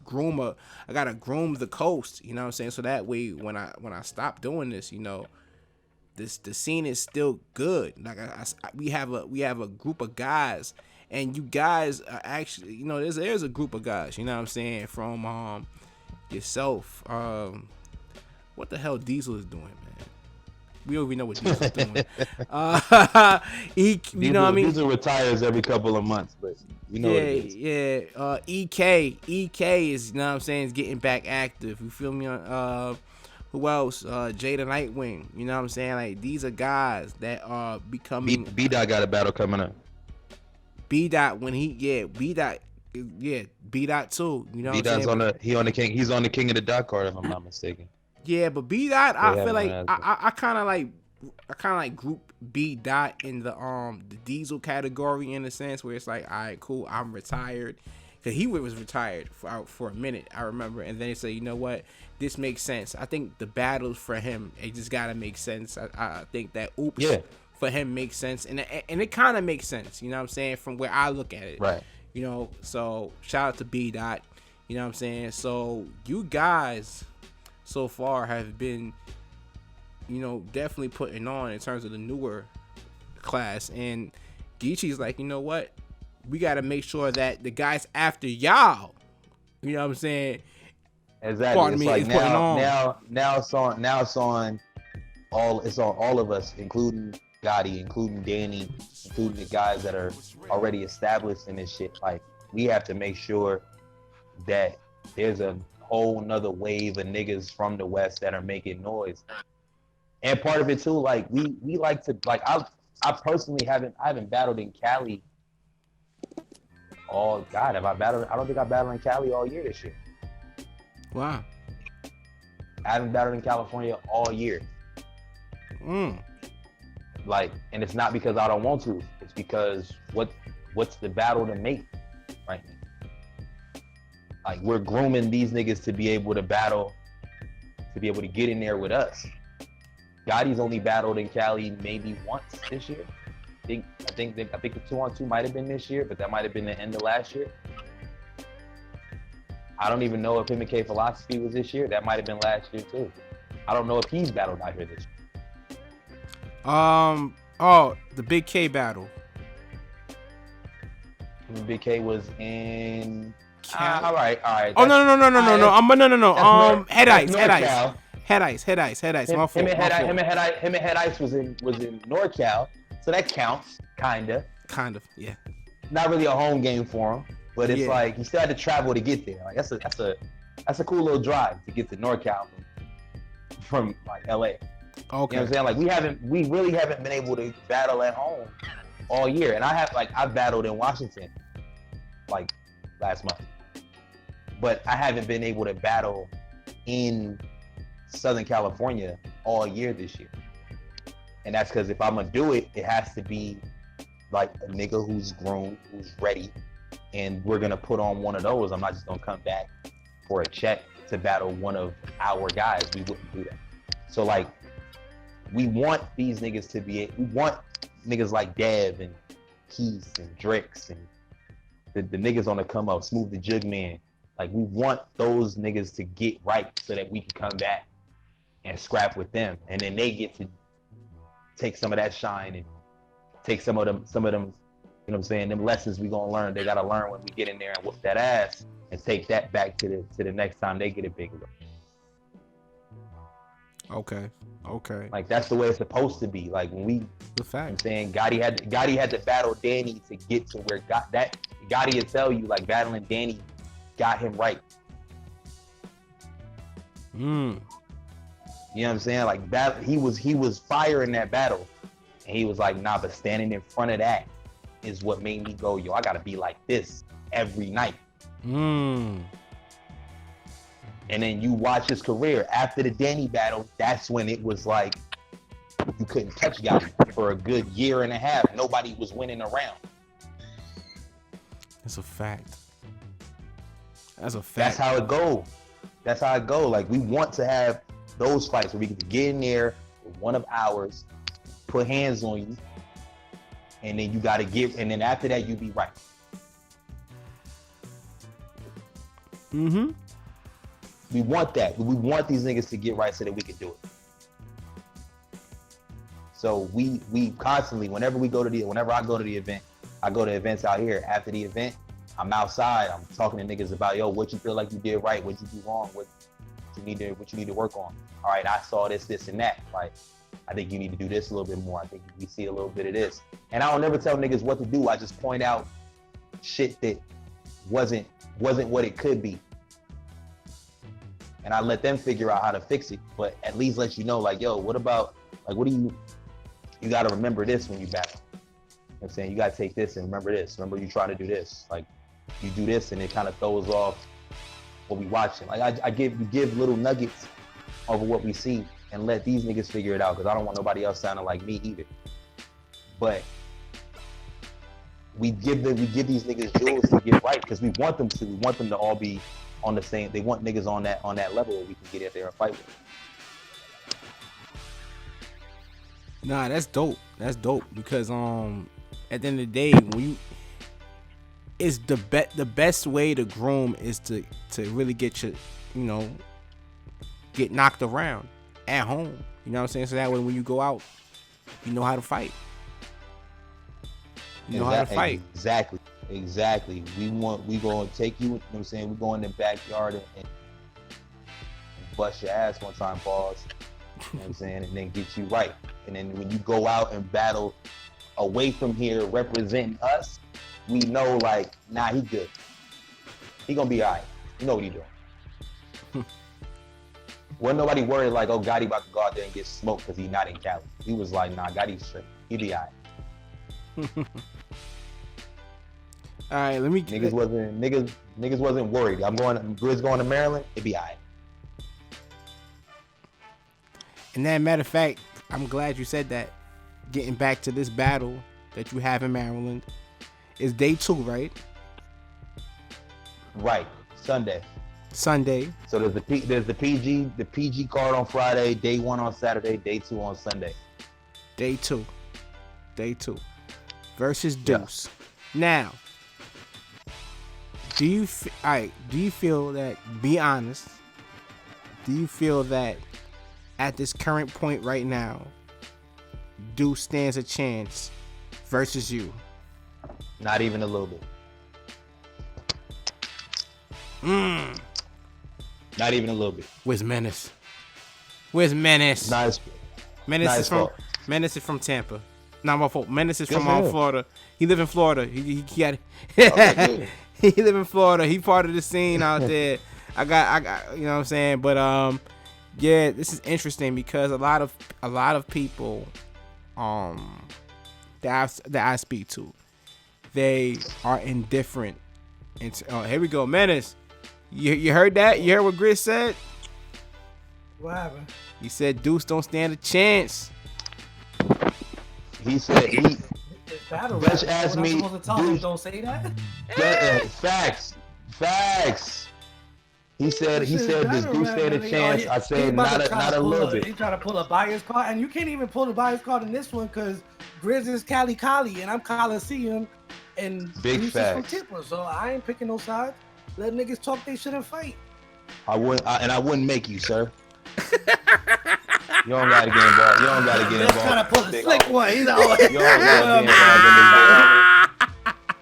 groom the coast. You know what I'm saying? So that way, when I stop doing this, you know, the scene is still good. Like we have a group of guys. And you guys are actually, you know, there's a group of guys, you know what I'm saying, from yourself. What the hell Diesel is doing, man? We don't even know what Diesel is doing. You know what I mean? Diesel retires every couple of months, but you know what it is. Yeah. EK is, you know what I'm saying, is getting back active. You feel me? Who else? Jada Nightwing. You know what I'm saying? Like these are guys that are becoming. B-Dot got a battle coming up. B-Dot B-Dot too. You know, B-Dot's he's on the King of the Dot card if I'm not mistaken. Yeah, but B-Dot, I feel like I kind of like group B-Dot in the Diesel category in a sense where it's like, all right, cool, I'm retired, because he was retired for a minute, I remember, and then they say, you know what, this makes sense. I think the battles for him, it just gotta make sense. I think that for him makes sense, and it kind of makes sense, you know what I'm saying, from where I look at it, right? You know, so shout out to B-Dot, you know what I'm saying. So you guys so far have been, you know, definitely putting on in terms of the newer class, and Geechee's like, you know what, we got to make sure that the guys after y'all, you know what I'm saying, exactly. It's like now it's on all of us, including Gotti, including Danny, including the guys that are already established in this shit. Like, we have to make sure that there's a whole nother wave of niggas from the West that are making noise. And part of it too, like we like to, like, I personally haven't battled in Cali. Oh God, have I battled? I don't think I battled in Cali all year this year. Wow. I haven't battled in California all year. Like, and it's not because I don't want to. It's because what's the battle to make right now? Like, we're grooming these niggas to be able to battle, to be able to get in there with us. Gotti's only battled in Cali maybe once this year. I think the 2-on-2 might have been this year, but that might have been the end of last year. I don't even know if him and K Philosophy was this year. That might have been last year too. I don't know if he's battled out here this year. The Big K battle. Big K was in. All right. Oh no. Head Ice. My fault. Him and Head Ice was in NorCal, so that counts, kind of, yeah. Not really a home game for him, but it's like he still had to travel to get there. Like that's a cool little drive to get to NorCal from like LA. Okay. You know what I'm saying? Like we really haven't been able to battle at home all year, and I battled in Washington like last month, but I haven't been able to battle in Southern California all year this year. And that's because if I'm gonna do it, it has to be like a nigga who's groomed, who's ready, and we're gonna put on one of those. I'm not just gonna come back for a check to battle one of our guys. We wouldn't do that. So like, we want these niggas to be, we want niggas like Dev and Keith and Drix and the niggas on the come up, Smooth the Jug Man. Like, we want those niggas to get right so that we can come back and scrap with them, and then they get to take some of that shine and take some of them, you know what I'm saying, them lessons we gonna learn. They gotta learn when we get in there and whoop that ass and take that back to the next time they get a big look. Okay. Like, that's the way it's supposed to be. Like, when we, the fact. I'm saying Gotti had to battle Danny to get to where Gotti will tell you, like, battling Danny got him right. You know what I'm saying? Like, he was fire in that battle, and he was like, nah, but standing in front of that is what made me go, yo, I gotta be like this every night. And then you watch his career after the Danny battle. That's when it was like you couldn't touch Gotti for a good year and a half. Nobody was winning around. That's a fact. That's how it go. Like, we want to have those fights where we can get in there with one of ours, put hands on you, and then you got to get, and then after that, you be right. We want that. We want these niggas to get right so that we can do it. So we constantly, whenever I go to the event, I go to events out here. After the event, I'm outside. I'm talking to niggas about, yo, what you feel like you did right, what you do wrong, what you need to work on. All right, I saw this, and that. Like, I think you need to do this a little bit more. I think we see a little bit of this. And I don't never tell niggas what to do. I just point out shit that wasn't what it could be. And I let them figure out how to fix it, but at least let you know, like, yo, what do you got to remember this when you battle. You know what I'm saying? You got to take this and remember this. Remember you try to do this. Like, you do this and it kind of throws off what we watching. Like, we give little nuggets of what we see and let these niggas figure it out, because I don't want nobody else sounding like me either. But we give these niggas jewels to get right, because we want them to. We want them to all be on the same. They want niggas on that level where we can get in there and fight with them. Nah, that's dope. That's dope, because at the end of the day, it's the best way to groom is to really get your, get knocked around at home. You know what I'm saying? So that way when you go out, you know how to fight. You know how to fight. Exactly. We gonna take you, you know what I'm saying? We go in the backyard and bust your ass one time, pause. You know what I'm saying? And then get you right. And then when you go out and battle away from here representing us, we know, like, nah, he good. He gonna be all right. You know what he doing. Wasn't nobody worried like, oh, Gotti about to go out there and get smoked because he not in Cali. He was like, nah, Gotti's straight. He be all right. All right, let me. Niggas wasn't worried. Griz going to Maryland. It be all right. And that matter of fact, I'm glad you said that. Getting back to this battle that you have in Maryland is day 2, right? Right. Sunday. So there's the PG card on Friday, day 1 on Saturday, day 2 on Sunday. Day 2 versus Duce. Now, do you feel that? Be honest. Do you feel that at this current point right now, Duce stands a chance versus you? Not even a little bit. Not even a little bit. Where's Menace? Menace Nice. Menace is from Tampa. Not my fault. Menace is from for him. Florida. He live in Florida. He got Okay, he live in Florida. He part of the scene out there. I got you know what I'm saying? But yeah, this is interesting because a lot of people that I speak to, they are indifferent. Here we go, Menace. You heard that? You heard what Griz said? What happened? He said Duce don't stand a chance. He said he. Battle Just rap. ask What I'm me, supposed to tell him, Duce- don't say that. Facts. He said This is does battle Duce rap, stand a man. chance? I He said about to not try a to pull little bit. He trying to pull a bias card, and you can't even pull the bias card in this one because Griz is Cali, and I'm Coliseum, and Big Duce is from facts. Tampa, so I ain't picking no sides. Let niggas talk they shit and fight. I wouldn't make you, sir. You don't gotta get involved. You don't gotta get Just trying to involved. pull a slick one. He's all You don't gotta get involved in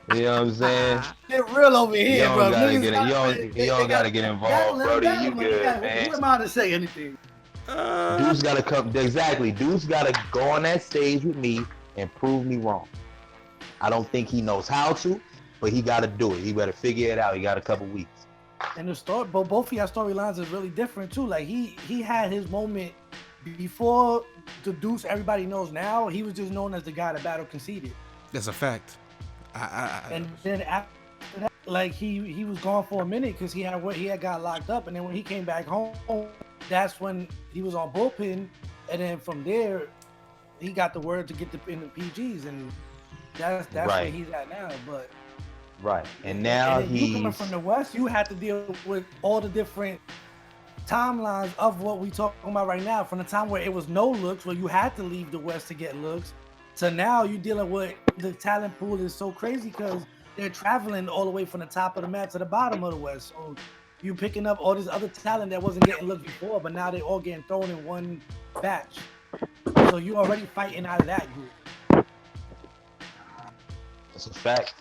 this. You know what I'm saying? Get real over You here, don't bro. gotta Niggas get got- you don't gotta get involved, Brody. You good, man. Who am I to say anything? Duce gotta come. Exactly. Duce gotta go on that stage with me and prove me wrong. I don't think he knows how to, but he gotta do it. He better figure it out. He got a couple weeks. And the story, but both of y'all storylines is really different too. Like he had his moment before the Duce everybody knows now. He was just known as the guy that battle conceded. That's a fact. And then after that, like he was gone for a minute because he had got locked up, and then when he came back home, that's when he was on bullpen, and then from there, he got the word to get in the PGs, and that's Right. where he's at now. But Right. And now and then you coming he's from the West, you have to deal with all the different timelines of what we talking about right now. From the time where it was no looks, where you had to leave the West to get looks, to now you dealing with the talent pool is so crazy because they're traveling all the way from the top of the map to the bottom of the West. So you picking up all this other talent that wasn't getting looked before, but now they all getting thrown in one batch. So you already fighting out of that group. that's a fact.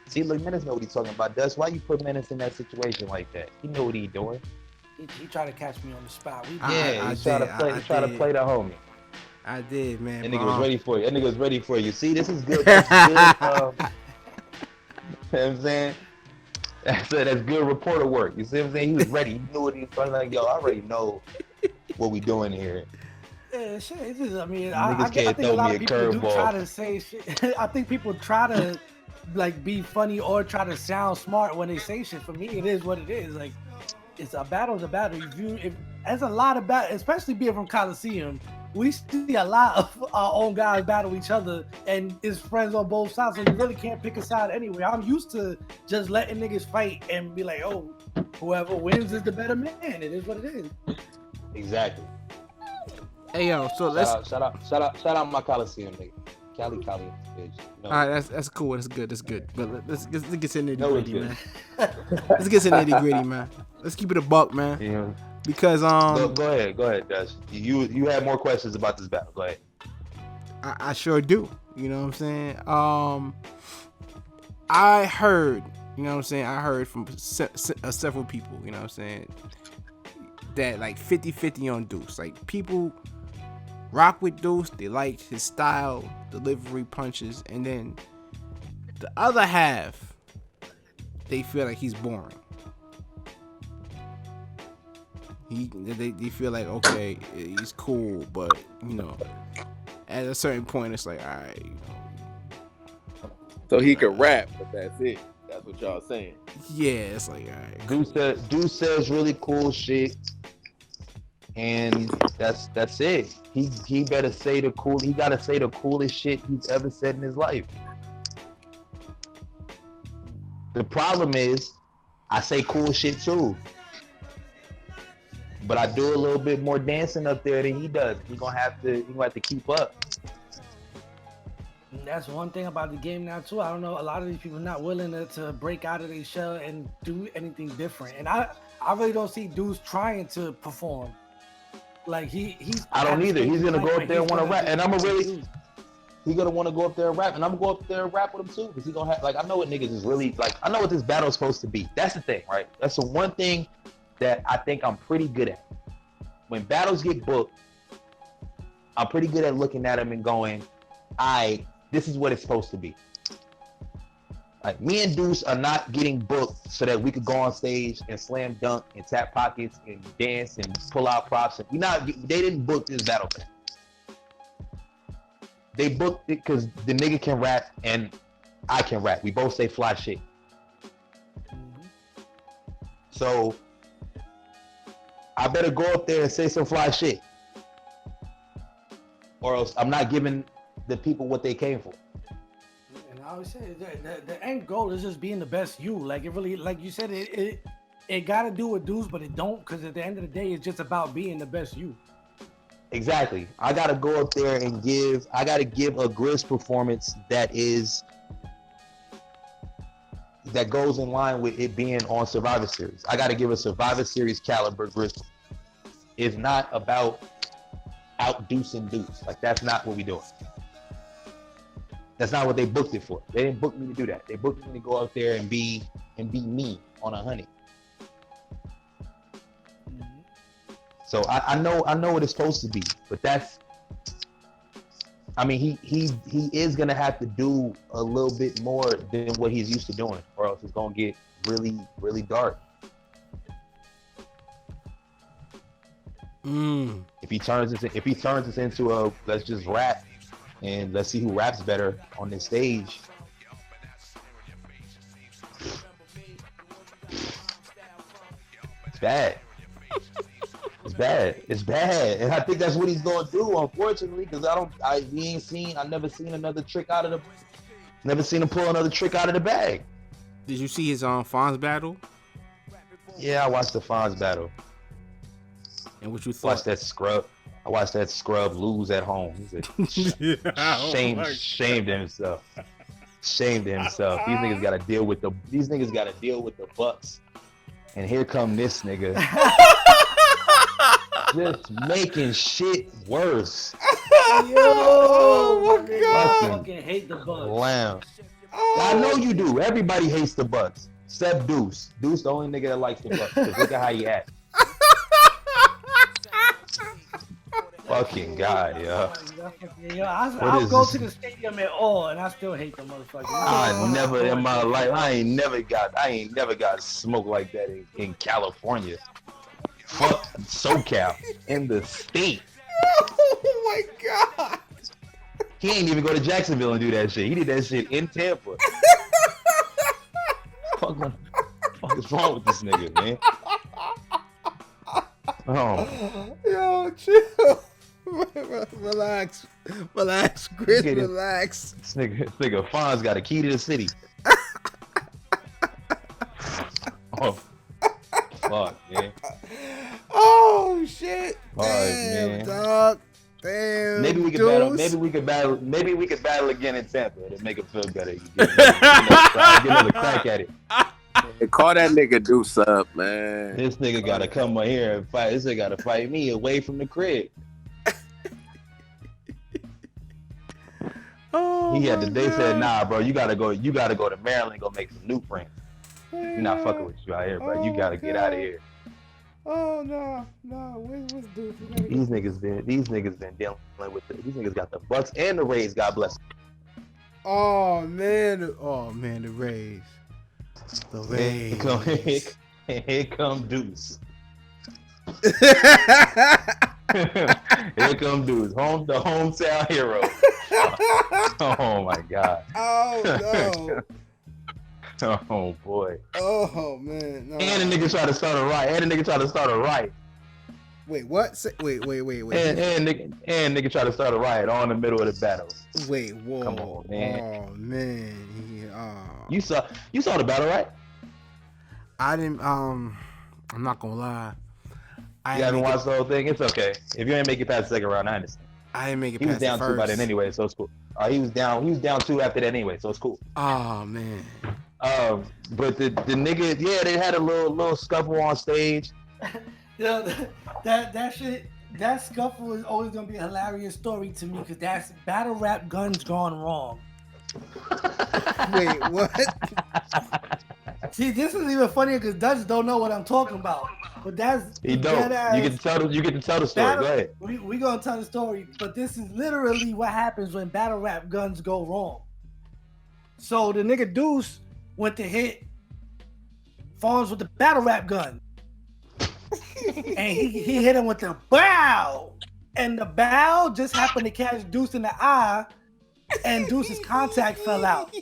See, look, Menace know what he's talking about. Dust, why you put Menace in that situation like that? He know what he's doing. He tried to catch me on the spot. I He's trying to play the homie. I did, man. That nigga was ready for you. That nigga was ready for you. See, this is good. This is good. You know what I'm saying? That's good reporter work. You see what I'm saying? He was ready. He knew what he was talking about. Like, yo, I already know what we doing here. Yeah, shit. It's just, I mean, Niggas I can't think throw a lot me of a people do curveball. try to say shit. I think people try to like be funny or try to sound smart when they say shit. For me, it is what it is. Like, it's a battle's a battle. There's a lot of battle, especially being from Coliseum. We see a lot of our own guys battle each other, and it's friends on both sides. So you really can't pick a side anyway. I'm used to just letting niggas fight and be like, oh, whoever wins is the better man. It is what it is. Exactly. Hey yo, so let's. Shout out my Coliseum nigga. Cali, bitch. You know, All right, that's cool. That's good. But let's get to the nitty No, it's gritty, good. man. Let's get to the nitty gritty, man. Let's keep it a buck, man. you know. Because Go ahead, Dash. You had more questions about this battle. Go ahead. I sure do. You know what I'm saying? I heard, you know what I'm saying? I heard from several people, you know what I'm saying, that like 50-50 on Duce. Like people rock with Duce, they like his style, delivery, punches, and then the other half, they feel like he's boring. They feel like, okay, he's cool, but you know, at a certain point, it's like, all right, you know. So he could rap, but that's it. That's what y'all saying. Yeah, it's like, all right. Duce says really cool shit. and that's it. He better say the cool. He gotta say the coolest shit he's ever said in his life. The problem is, I say cool shit too, but I do a little bit more dancing up there than he does. He gonna have to keep up. That's one thing about the game now too. I don't know. A lot of these people are not willing to break out of their shell and do anything different. And I really don't see dudes trying to perform. Like he's. I don't either. He's gonna go up there and want to rap, and I'm He's gonna want to go up there and rap, and I'm gonna go up there and rap with him too, because he gonna have I know what niggas is really like. I know what this battle is supposed to be. That's the thing, right? That's the one thing that I think I'm pretty good at. When battles get booked, I'm pretty good at looking at them and going, this is what it's supposed to be. Like, me and Duce are not getting booked so that we could go on stage and slam dunk and tap pockets and dance and pull out props. And they didn't book this battle. They booked it because the nigga can rap and I can rap. We both say fly shit. So I better go up there and say some fly shit, or else I'm not giving the people what they came for. And I always say the end goal is just being the best you. Like, it really, like you said, it got to do with dudes, but it don't, because at the end of the day, it's just about being the best you. Exactly. I gotta go up there and give a Griz performance that goes in line with it being on Survivor Series. I gotta give a Survivor Series caliber Griz. It's not about outducing Duce. Like, that's not what we doing. That's not what they booked it for. They didn't book me to do that. They booked me to go out there and be me on 100. So I know what it's supposed to be, but he is gonna have to do a little bit more than what he's used to doing, or else it's gonna get really, really dark. If he turns this into a let's just rap and let's see who raps better on this stage. It's bad. It's bad, and I think that's what he's gonna do, unfortunately, because I never seen another trick out of the, never seen him pull another trick out of the bag. Did you see his Fonz battle? Yeah, I watched the Fonz battle. And what you thought? I watched that scrub lose at home. He's shamed himself. Shamed himself. These niggas gotta deal with the Bucks, and here come this nigga. Just making shit worse. Oh my God. I fucking hate the Bucks. Clown. I know you do. Everybody hates the Bucks. Except Duce. Duce the only nigga that likes the Bucks. Look at how he acts. Fucking God, yo. I'll go to the stadium at all, and I still hate the motherfucker. I never in my life. I ain't never got smoked like that in California. Fuck SoCal in the state. Oh my God. He ain't even go to Jacksonville and do that shit. He did that shit in Tampa. Fuck is wrong with this nigga, man? Oh. Yo, chill. Relax, Griz, relax. This nigga Fonz got a key to the city. Oh, fuck, man. Oh shit! All right, man. Dog. Damn. Maybe we could battle again in Tampa. It'll make it feel better. Get another crack at it. Hey, call that nigga Duce up, man. This nigga gotta come on here and fight. This nigga gotta fight me away from the crib. They said, nah, bro, you gotta go to Maryland and go make some new friends. You're not fucking with you out here, bro. You gotta get out of here. Oh no, what's Duce? These niggas been dealing with these niggas got the Bucks and the Rays, God bless them. Oh man, the Rays. The Rays. Here come Duce. Here come Duce, the hometown hero. Oh my God. Oh no. Oh boy. Oh man. No. And the nigga tried to start a riot. Wait, what? Wait. And nigga try to start a riot all in the middle of the battle. Wait, whoa. Come on, man. Oh man. You saw the battle, right? I didn't. I'm not gonna lie. You haven't watched the whole thing. It's okay. If you ain't make it past the second round, I understand. I didn't make it He was past down the 2 by first. then anyway, so it's cool. He was down 2 after that anyway, so it's cool. Oh man. But the nigga, yeah, they had a little scuffle on stage. Yeah, that scuffle is always gonna be a hilarious story to me because that's battle rap guns gone wrong. Wait, what? See, this is even funnier because Dutch don't know what I'm talking about. But that's He don't. You get to tell the story. battle, Go ahead. We gonna tell the story, but this is literally what happens when battle rap guns go wrong. So the nigga Duce went to hit Fawns with the battle rap gun. And he hit him with the bow. And the bow just happened to catch Duce in the eye, and Duce's contact fell out.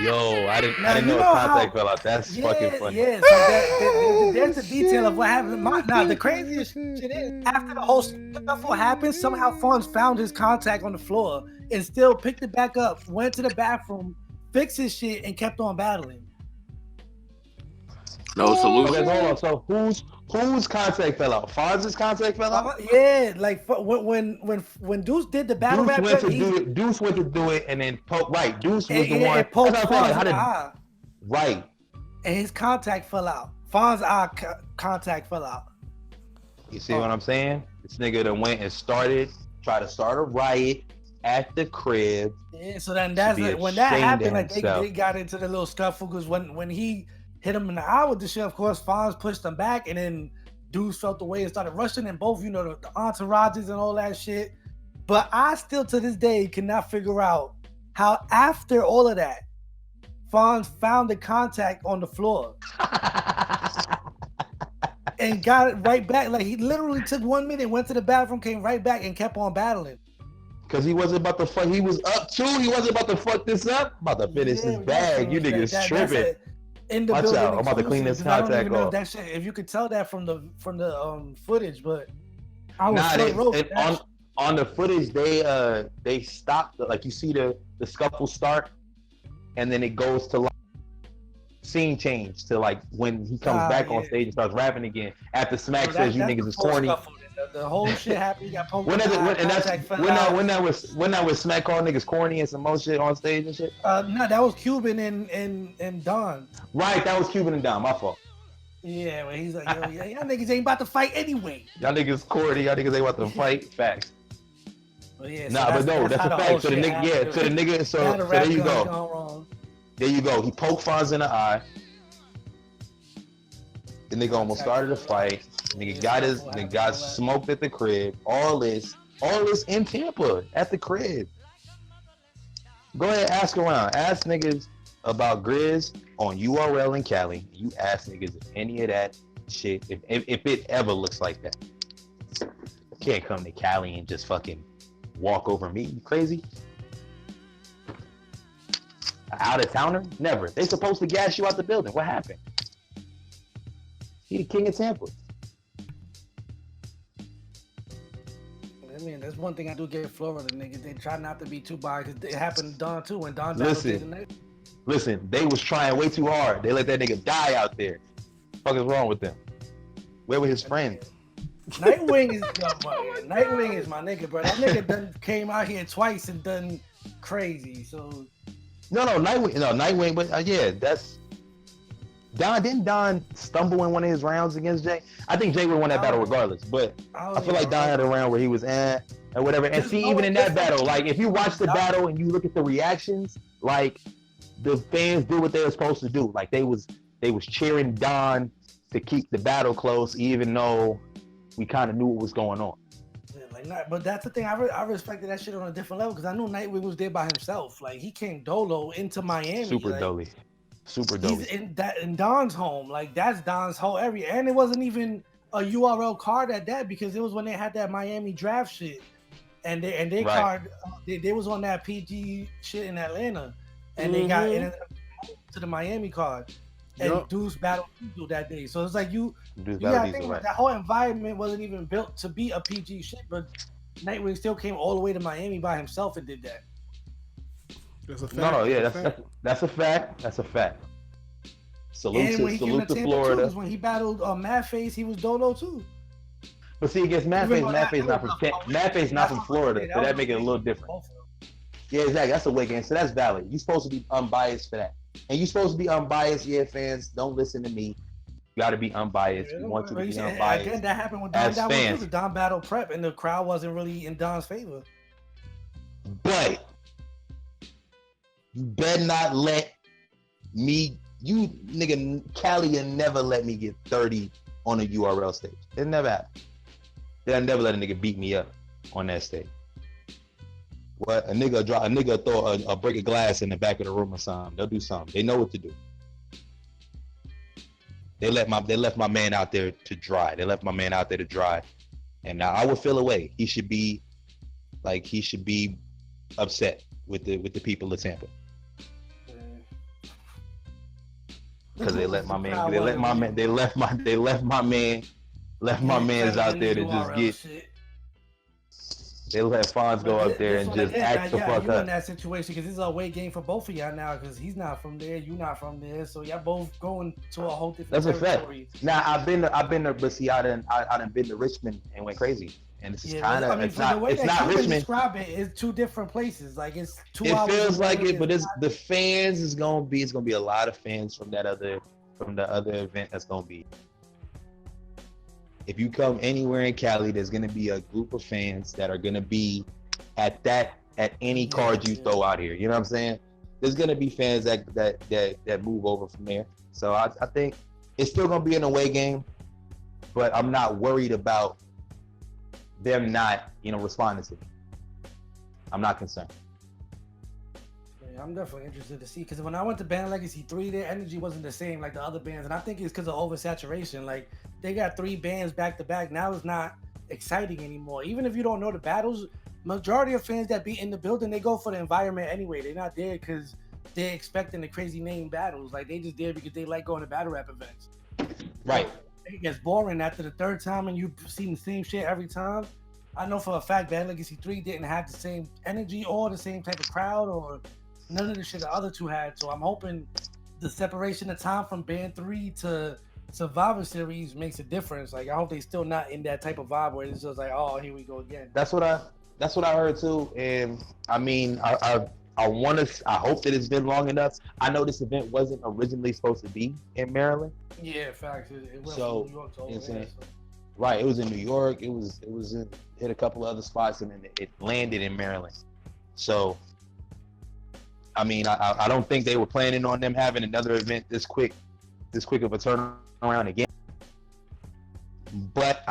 Yo, I didn't know his contact fell out. That's fucking funny. Yeah, so there's the detail of what happened. Now, the craziest shit is, after the whole scuffle happened, somehow Fawns found his contact on the floor and still picked it back up, went to the bathroom, fixed his shit, and kept on battling. No solution. Okay, hold on. So whose contact fell out? Fonz's contact fell out? Yeah, like when Duce did the battle rap, Duce went to do it, and then Poke. Right, Duce was the one. And poked Fonz in the eye. Right. And his contact fell out. Fonz's eye contact fell out. You see what I'm saying? This nigga that went and tried to start a riot at the crib. Yeah, so then that's when that happened. Like they got into the little scuffle because when he hit him in the eye with the shit, of course, Fonz pushed him back, and then Duce felt the way and started rushing, and both, the entourages and all that shit. But I still, to this day, cannot figure out how, after all of that, Fonz found the contact on the floor and got it right back. Like, he literally took 1 minute, went to the bathroom, came right back, and kept on battling. Because he wasn't about to fuck. He was up too. He wasn't about to fuck this up. About to finish his bag. You niggas tripping. Watch out! I'm about to clean this contact off. That shit, if you could tell that from the footage, but I was on the footage they stopped. Like, you see the scuffle start, and then it goes to like scene change to like when he comes back on stage and starts rapping again. After Smack says you niggas is corny. The whole shit happened. You got poked. When that was Smack calling niggas corny and some more shit on stage and shit. No, that was Cuban and Don. Right, that was Cuban and Don. My fault. Yeah, well, he's like, yo, y'all niggas ain't about to fight anyway. Y'all niggas corny. Y'all niggas ain't about to fight. Facts. Well, yeah, that's a fact. So the nigga, so there you go. There you go. He poked Fonz in the eye. The nigga almost started a fight. Nigga got smoked at the crib. All this in Tampa at the crib. Go ahead, ask around. Ask niggas about Griz on URL in Cali. You ask niggas if any of that shit, if it ever looks like that. You can't come to Cali and just fucking walk over me. You crazy? Out of towner? Never. They supposed to gas you out the building. What happened? He the king of Tampa. I mean, that's one thing I do get Florida niggas. They try not to be too biased. It happened to Don too when Don died. Listen, they was trying way too hard. They let that nigga die out there. What the fuck is wrong with them? Where were his friends? Nightwing is my nigga, bro. That nigga done came out here twice and done crazy. So Nightwing, but yeah, that's Don. Didn't Don stumble in one of his rounds against Jay? I think Jay would have won that battle regardless, but I feel like Don had a round where he was or whatever. And see, even in that battle, like if you watch the battle and you look at the reactions, like the fans did what they were supposed to do. Like they was cheering Don to keep the battle close, even though we kind of knew what was going on. Yeah, but that's the thing. I respected that shit on a different level because I knew Nightwing was there by himself. Like he came dolo into Miami. Super dolly. He's in Don's home. Like that's Don's whole area, and it wasn't even a URL card at that because it was when they had that Miami draft shit, and they card they was on that PG shit in Atlanta, and they got to the Miami card. and Yup. Duce battled Diesel that day. So it's like you Duce gotta battle think Diesel, about right? that whole environment wasn't even built to be a PG shit, but Nightwing still came all the way to Miami by himself and did that. That's a fact. No, yeah, That's a fact. that's a fact. That's a fact. Salute And when to he came to salute to Tampa too, Florida. because when he battled Mad Face, he was Dolo too. But see, against Even though Mad Face not was from a- Mad Face not that's from what I'm Florida, saying, so that was make it a little big different. both of them. Yeah, exactly. That's a weight game, so that's valid. You're supposed to be unbiased for that, and you're supposed to be unbiased. Yeah, fans, don't listen to me. You got to be unbiased. We want you to be unbiased. Again, that happened with Don as Battle too. fans. The Don Battle prep, and the crowd wasn't really in Don's favor. But you better not let me, you nigga, Cali, will never let me get 30 on a URL stage. It never happened. They'll never let a nigga beat me up on that stage. What a nigga throw a break of glass in the back of the room or something. They'll do something. They know what to do. They left my man out there to dry. And now I would feel away. He should be upset with the people of Tampa. Because they left my mans out there to just get. They let Fonz go up there and just act the fuck you up. in that situation because it's a away game for both of y'all now because he's not from there, you not from there, so y'all both going to a whole different territory. Now I've been to, but see, I done been to Richmond and went crazy, and this is kind of it's not Richmond. Describe it is two different places, like it's 2 hours. It feels like it, but it's the fans is gonna be. It's gonna be a lot of fans from the other event that's gonna be. If you come anywhere in Cali, there's gonna be a group of fans that are gonna be at any card you throw out here. You know what I'm saying? There's gonna be fans that move over from there. So I think it's still gonna be an away game, but I'm not worried about them not, responding to me. I'm not concerned. Yeah, I'm definitely interested to see because when I went to Band Legacy 3, their energy wasn't the same like the other bands, and I think it's because of oversaturation. Like they got 3 bands back to back. Now it's not exciting anymore. Even if you don't know the battles, majority of fans that be in the building, they go for the environment anyway. They're not there because they're expecting the crazy name battles. Like they just there because they like going to battle rap events. Right. It gets boring after the 3rd time and you've seen the same shit every time. I know for a fact Band Legacy 3 didn't have the same energy or the same type of crowd or none of the shit the other 2 had. So I'm hoping the separation of time from Band 3 to Survivor Series makes a difference. Like I hope they still not in that type of vibe where it's just like, oh, here we go again. That's what I heard too. And I mean, I hope that it's been long enough. I know this event wasn't originally supposed to be in Maryland. Yeah, facts. It went So, from New York to over there, so. Right, it was in New York. It was hit a couple of other spots, and then it landed in Maryland. So, I mean, I don't think they were planning on them having another event this quick of a turnaround again. But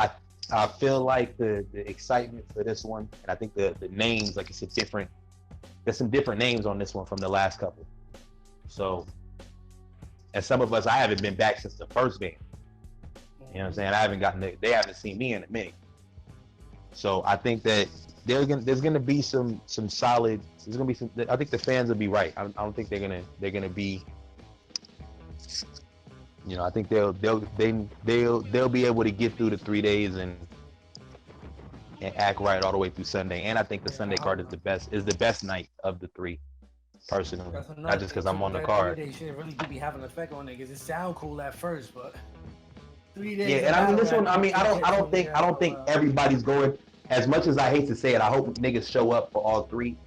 I feel like the excitement for this one, and I think the names, like there's some different names on this one from the last couple. So, and some of us, I haven't been back since the first band. You know what I'm saying? They haven't seen me in a minute. So I think that there's gonna be some solid. There's gonna be some. I think the fans will be right. I don't think they're gonna be. I think they'll be able to get through the 3 days and act right all the way through Sunday. And I think the Sunday card is the best night of the 3, personally. Not just because I'm on the card. 3 day shit really do be having an effect on niggas. It sound cool at first, but 3 days. Yeah, and I mean this one. I mean, I don't think everybody's going. As much as I hate to say it, I hope niggas show up for all 3.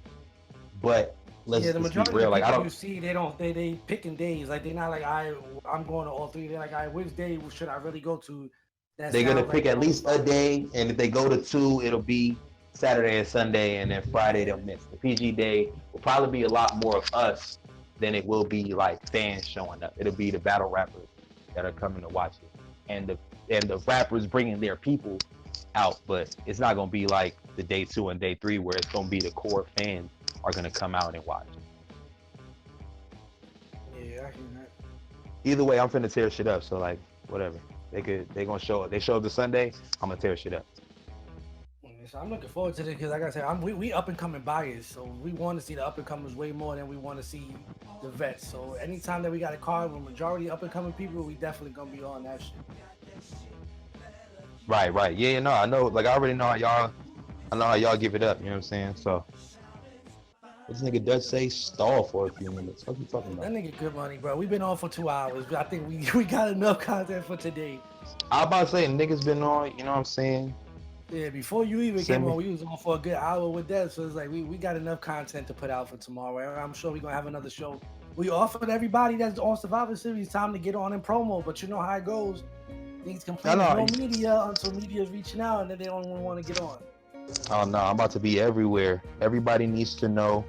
But let's the be majority real. of Like I don't. You see, they picking days. Like they're not like I'm going to all 3. They're like, which day should I really go to? They're gonna pick at least a day, and if they go to 2, it'll be Saturday and Sunday, and then Friday they'll miss. The PG day will probably be a lot more of us than it will be like fans showing up. It'll be the battle rappers that are coming to watch it, and the rappers bringing their people out. But it's not gonna be like the day 2 and day 3 where it's gonna be the core fans are gonna come out and watch. Yeah, I hear that. Either way, I'm finna tear shit up. So like, whatever. They gonna show up. They show up this Sunday. I'm gonna tear shit up. So I'm looking forward to this because, like I said, we up and coming buyers, so we want to see the up and comers way more than we want to see the vets. So anytime that we got a card with majority up and coming people, we definitely gonna be on that shit. Right. Yeah, no, I know. Like I already know how y'all. I know how y'all give it up. You know what I'm saying? So, what this nigga Dutch say? Stall for a few minutes. What you talking That about? nigga good money, bro. We've been on for 2 hours. I think we got enough content for today. I about to say niggas been on. You know what I'm saying? Yeah, before you even Send came me- on, we was on for a good hour with that. So it's like we got enough content to put out for tomorrow. I'm sure we're gonna have another show. We offered everybody that's on Survivor Series time to get on in promo, but you know how it goes. Niggas complain I there's know. no media until media's reaching out and then they don't want to get on. Oh no, I'm about to be everywhere. Everybody needs to know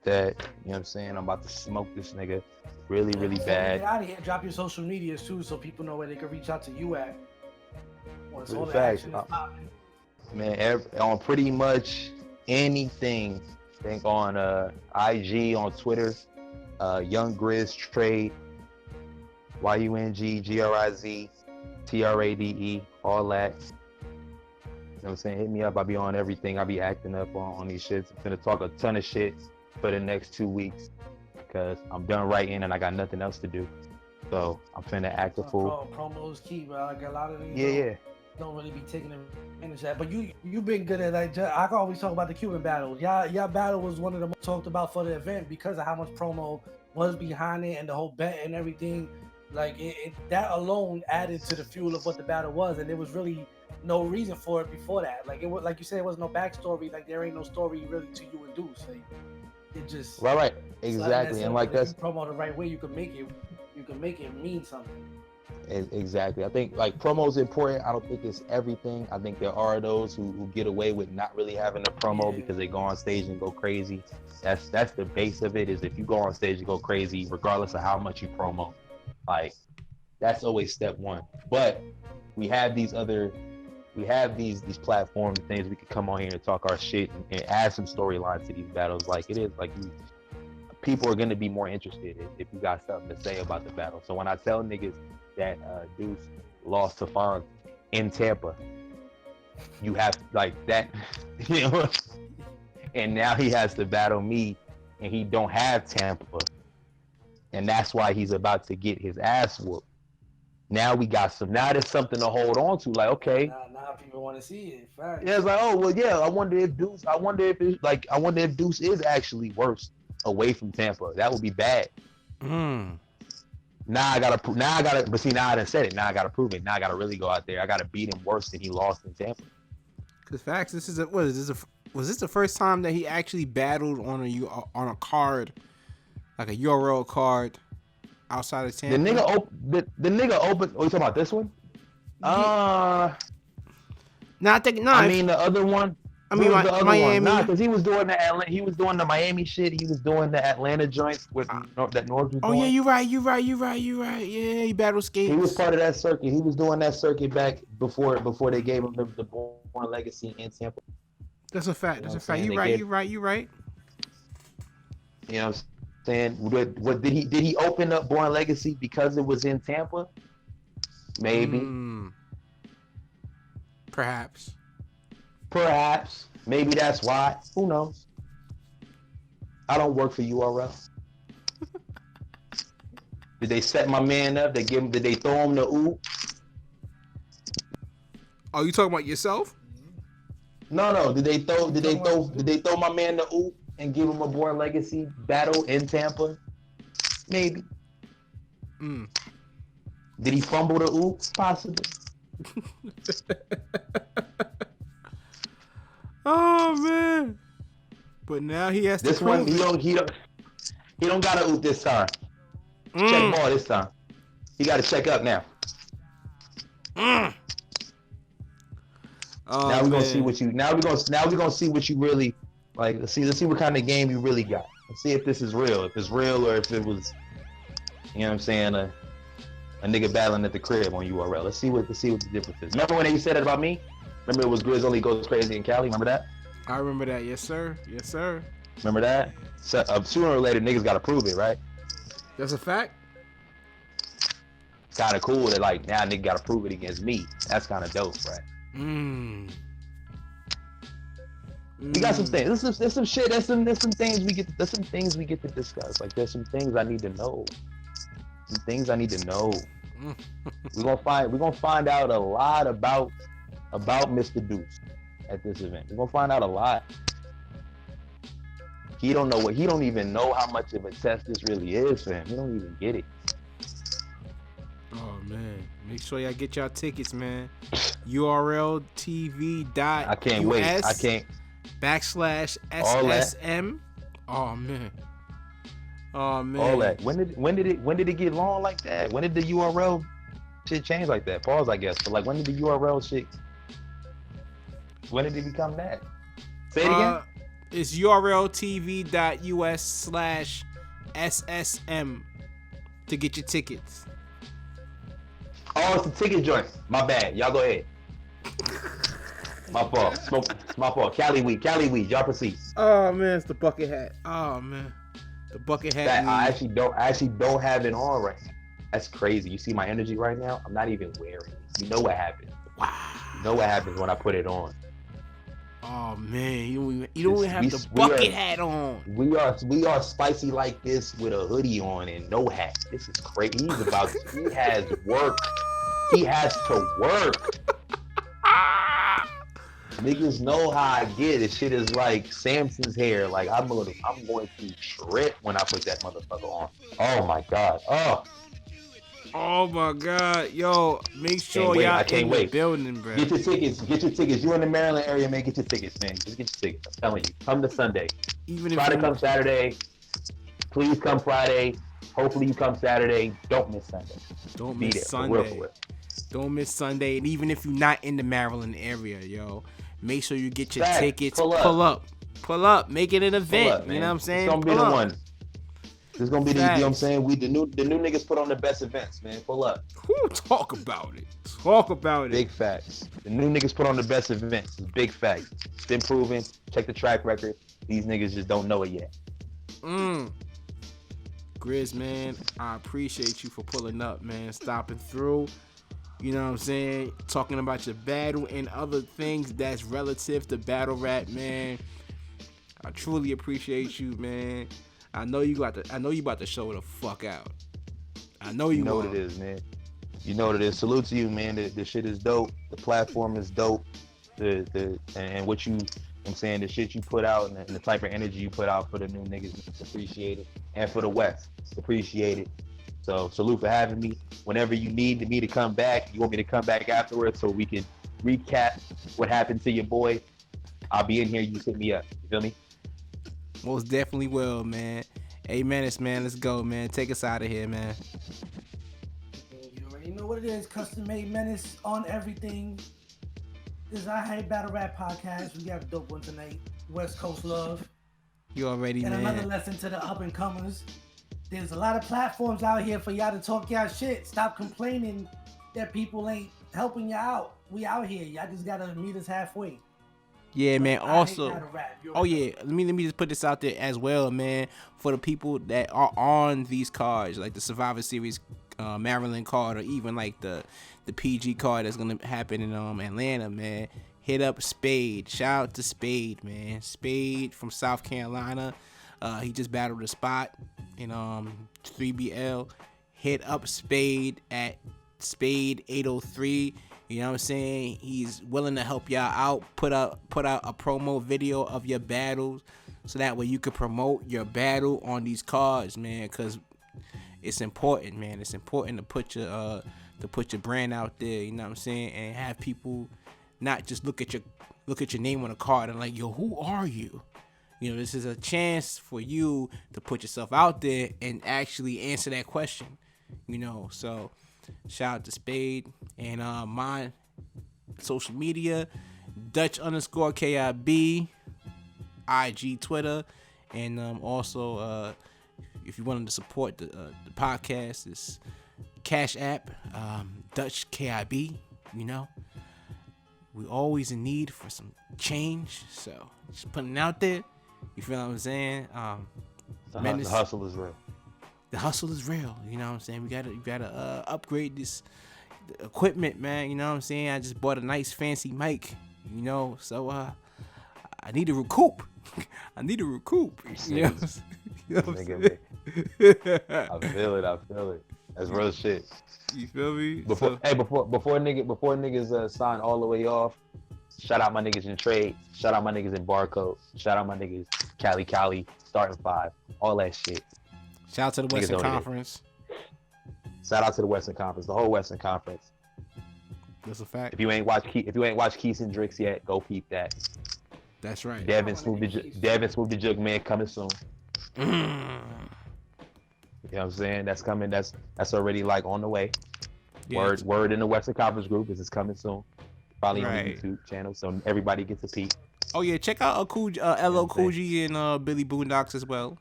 that. You know what I'm saying? I'm about to smoke this nigga really Before we bad. get out of here, drop your social medias too so people know where they can reach out to you at. Once all the Facts. action is popping. Man, on pretty much anything. Think on IG, on Twitter, Young Griz Trade, YUNG GRIZ TRADE, all that. You know what I'm saying? Hit me up. I'll be on everything. I'll be acting up on these shits. I'm gonna talk a ton of shit for the next 2 weeks because I'm done writing and I got nothing else to do. So I'm finna act a fool. Promos key, bro. Like a lot of these Yeah. don't really be taking advantage of that. But you've been good at like I can always talk about the Cuban battle. Y'all battle was one of the most talked about for the event because of how much promo was behind it and the whole bet and everything. Like that alone added to the fuel of what the battle was, and there was really no reason for it before that. Like it was like you said, it was no backstory. Like there ain't no story really to you and Duce. Like, it just Right. Exactly. And like that's if you promo the right way, you can make it mean something. Exactly. I think like promo is important. I don't think it's everything. I think there are those who get away with not really having a promo because they go on stage and go crazy. That's the base of it. Is if you go on stage and go crazy, regardless of how much you promo, like that's always step one. But we have these platforms and things we can come on here and talk our shit and add some storylines to these battles. Like it is like people are gonna be more interested if you got something to say about the battle. So when I tell niggas that Duce lost to Fonz in Tampa, you have like that, you know, and now he has to battle me and he don't have Tampa, and that's why he's about to get his ass whooped. Now there's something to hold on to. Like, okay, now people want to see it. Fact. yeah, it's like, oh well, yeah. I wonder if Duce is actually worse away from Tampa. That would be bad. Now I gotta, but see, now I done said it. Now I gotta prove it. Now I gotta really go out there. I gotta beat him worse than he lost in Tampa. Cause facts, was this the first time that he actually battled on a card, like a URL card, outside of Tampa? The nigga opened. Oh, you talking about this one? I mean the other one. I mean, the other Miami. One? Nah, because he was doing the Miami shit. He was doing the Atlanta joints with that North was doing. Yeah, you're right. Yeah, he battled Skates. He was part of that circuit. He was doing that circuit back before they gave him the Born Legacy in Tampa. That's a fact. You're right. You know what I'm saying? What did he open up Born Legacy because it was in Tampa? Maybe. Perhaps. Maybe that's why. Who knows? I don't work for URL. Did they set my man up? Did they throw him the oop? Oh, you talking about yourself? No. Did they throw my man the oop and give him a Born Legacy battle in Tampa? Maybe. Did he fumble the oop? Possibly. Oh man! But now he has this to. One he don't got to oop this time. Check ball this time. He got to check up now. Oh, now we're gonna see what you. Now we're gonna see what you really like. Let's see what kind of game you really got. Let's see if this is real. If it's real or if it was, you know what I'm saying, a nigga battling at the crib on URL. Let's see what the difference is. Remember when they said it about me? Remember it was Griz only goes crazy in Cali? Remember that? I remember that. Yes, sir. Remember that? So, sooner or later, niggas gotta prove it, right? That's a fact. It's kind of cool that like now nigga gotta prove it against me. That's kind of dope, right? We got some things. There's some shit. There's some things we get. There's some things we get to discuss. Like there's some things I need to know. Some things I need to know. We're gonna find out a lot about Mr. Duce at this event. We're gonna find out a lot. He don't even know how much of a test this really is for him. He don't even get it. Oh man, make sure y'all get y'all tickets, man. URL TV.us. I can't wait. I can't. /SSM. Oh man. Oh man. All that. When did it get long like that? When did the URL shit change like that? Pause, I guess. But like, when did the URL shit? When did it become that? Say it again. It's URL TV.us /SSM to get your tickets. Oh, it's the ticket joint. My bad. Y'all go ahead. My fault. My fault. Cali week. Y'all proceed. Oh man, it's the bucket hat. Oh man, the bucket hat. That I actually don't have it on right now. That's crazy. You see my energy right now? I'm not even wearing it. You know what happens. Wow. You know what happens when I put it on. Oh man, you don't even have the bucket hat on. We are spicy like this with a hoodie on and no hat. This is crazy. He has work. He has to work. Niggas know how I get it. Shit is like Samson's hair. Like I'm going to trip when I put that motherfucker on. Oh my god. Oh my god, yo! Make sure y'all in the building, bro. Get your tickets. You in the Maryland area, man? Get your tickets, man. Just get your tickets. I'm telling you, come to Sunday. Try to come Saturday. Please come Friday. Hopefully you come Saturday. Don't miss Sunday. Don't miss Sunday. Don't miss Sunday. And even if you're not in the Maryland area, yo, make sure you get your tickets. Pull up. Make it an event. You know what I'm saying? It's gonna be the one. This is gonna be the, you know what I'm saying? The new niggas put on the best events, man. Pull up. Talk about it. Big facts. The new niggas put on the best events. It's big facts. It's been proven. Check the track record. These niggas just don't know it yet. Griz, man, I appreciate you for pulling up, man. Stopping through. You know what I'm saying? Talking about your battle and other things that's relative to battle rap, man. I truly appreciate you, man. I know you about to show the fuck out. I know you know what it is, man. You know what it is. Salute to you, man. The shit is dope. The platform is dope. And what you, I'm saying, the shit you put out and the type of energy you put out for the new niggas, it's appreciated. And for the West, it's appreciated. So salute for having me. Whenever you need me to come back, you want me to come back afterwards so we can recap what happened to your boy, I'll be in here. You hit me up. You feel me? Most definitely will, man. Hey, Menace, man, let's go, man. Take us out of here, man. You already know what it is. Custom made Menace on everything. This is IH8BATTLERAP podcast. We got a dope one tonight. West Coast love. You already, and man. And another lesson to the up and comers. There's a lot of platforms out here for y'all to talk y'all shit. Stop complaining that people ain't helping you out. We out here. Y'all just gotta meet us halfway. Yeah, man. Also, let me just put this out there as well, man. For the people that are on these cards, like the Survivor Series Maryland card, or even like the PG card that's gonna happen in Atlanta, man. Hit up Spade. Shout out to Spade, man. Spade from South Carolina. He just battled a spot in 3BL. Hit up Spade at Spade 803. You know what I'm saying? He's willing to help y'all out. Put out a promo video of your battles, so that way you can promote your battle on these cards, man. Cause it's important, man. It's important to put your brand out there. You know what I'm saying? And have people not just look at your name on a card and like, yo, who are you? You know, this is a chance for you to put yourself out there and actually answer that question. You know, so. Shout out to Spade and my social media, Dutch_KIB, IG, Twitter, and also if you wanted to support the podcast, it's Cash App, Dutch KIB. You know, we always in need for some change, so just putting it out there. You feel what I'm saying? The hustle is real. The hustle is real, you know what I'm saying? We gotta upgrade this equipment, man. You know what I'm saying? I just bought a nice fancy mic, you know. So I need to recoup. I need to recoup. You know what I'm saying? You know what I'm saying? I feel it. That's real shit. You feel me? Before niggas sign all the way off, shout out my niggas in trade. Shout out my niggas in barcode. Shout out my niggas Cali, starting 5, all that shit. Shout out to the Western Conference. Shout out to the Western Conference, the whole Western Conference. That's a fact. If you ain't watched Keys and Drix yet, go peep that. That's right. Devin Smooth the Jug Man coming soon. You know what I'm saying? That's coming. That's already like on the way. Yeah. Word in the Western Conference group is it's coming soon. Probably on the YouTube channel, so everybody gets a peek. Oh yeah, check out LL Cool G and Billy Boondocks as well.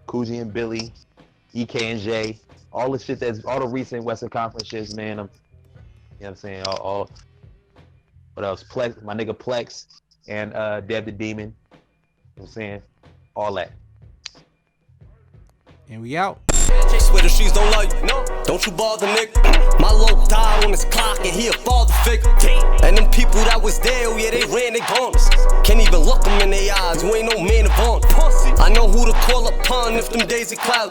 Cool G and Billy, EK and J, all the shit that's all the recent Western Conference shits, man. You know what I'm saying? All what else? Plex, my nigga Plex and Dev the Demon. You know what I'm saying? All that. And we out. Swear the streets don't love you, no. Don't you bother, nigga. My low died on his clock and he a father figure. And them people that was there, oh yeah, they ran their guns. Can't even look them in their eyes, you ain't no man of honor. I know who to call upon if them days are cloudy.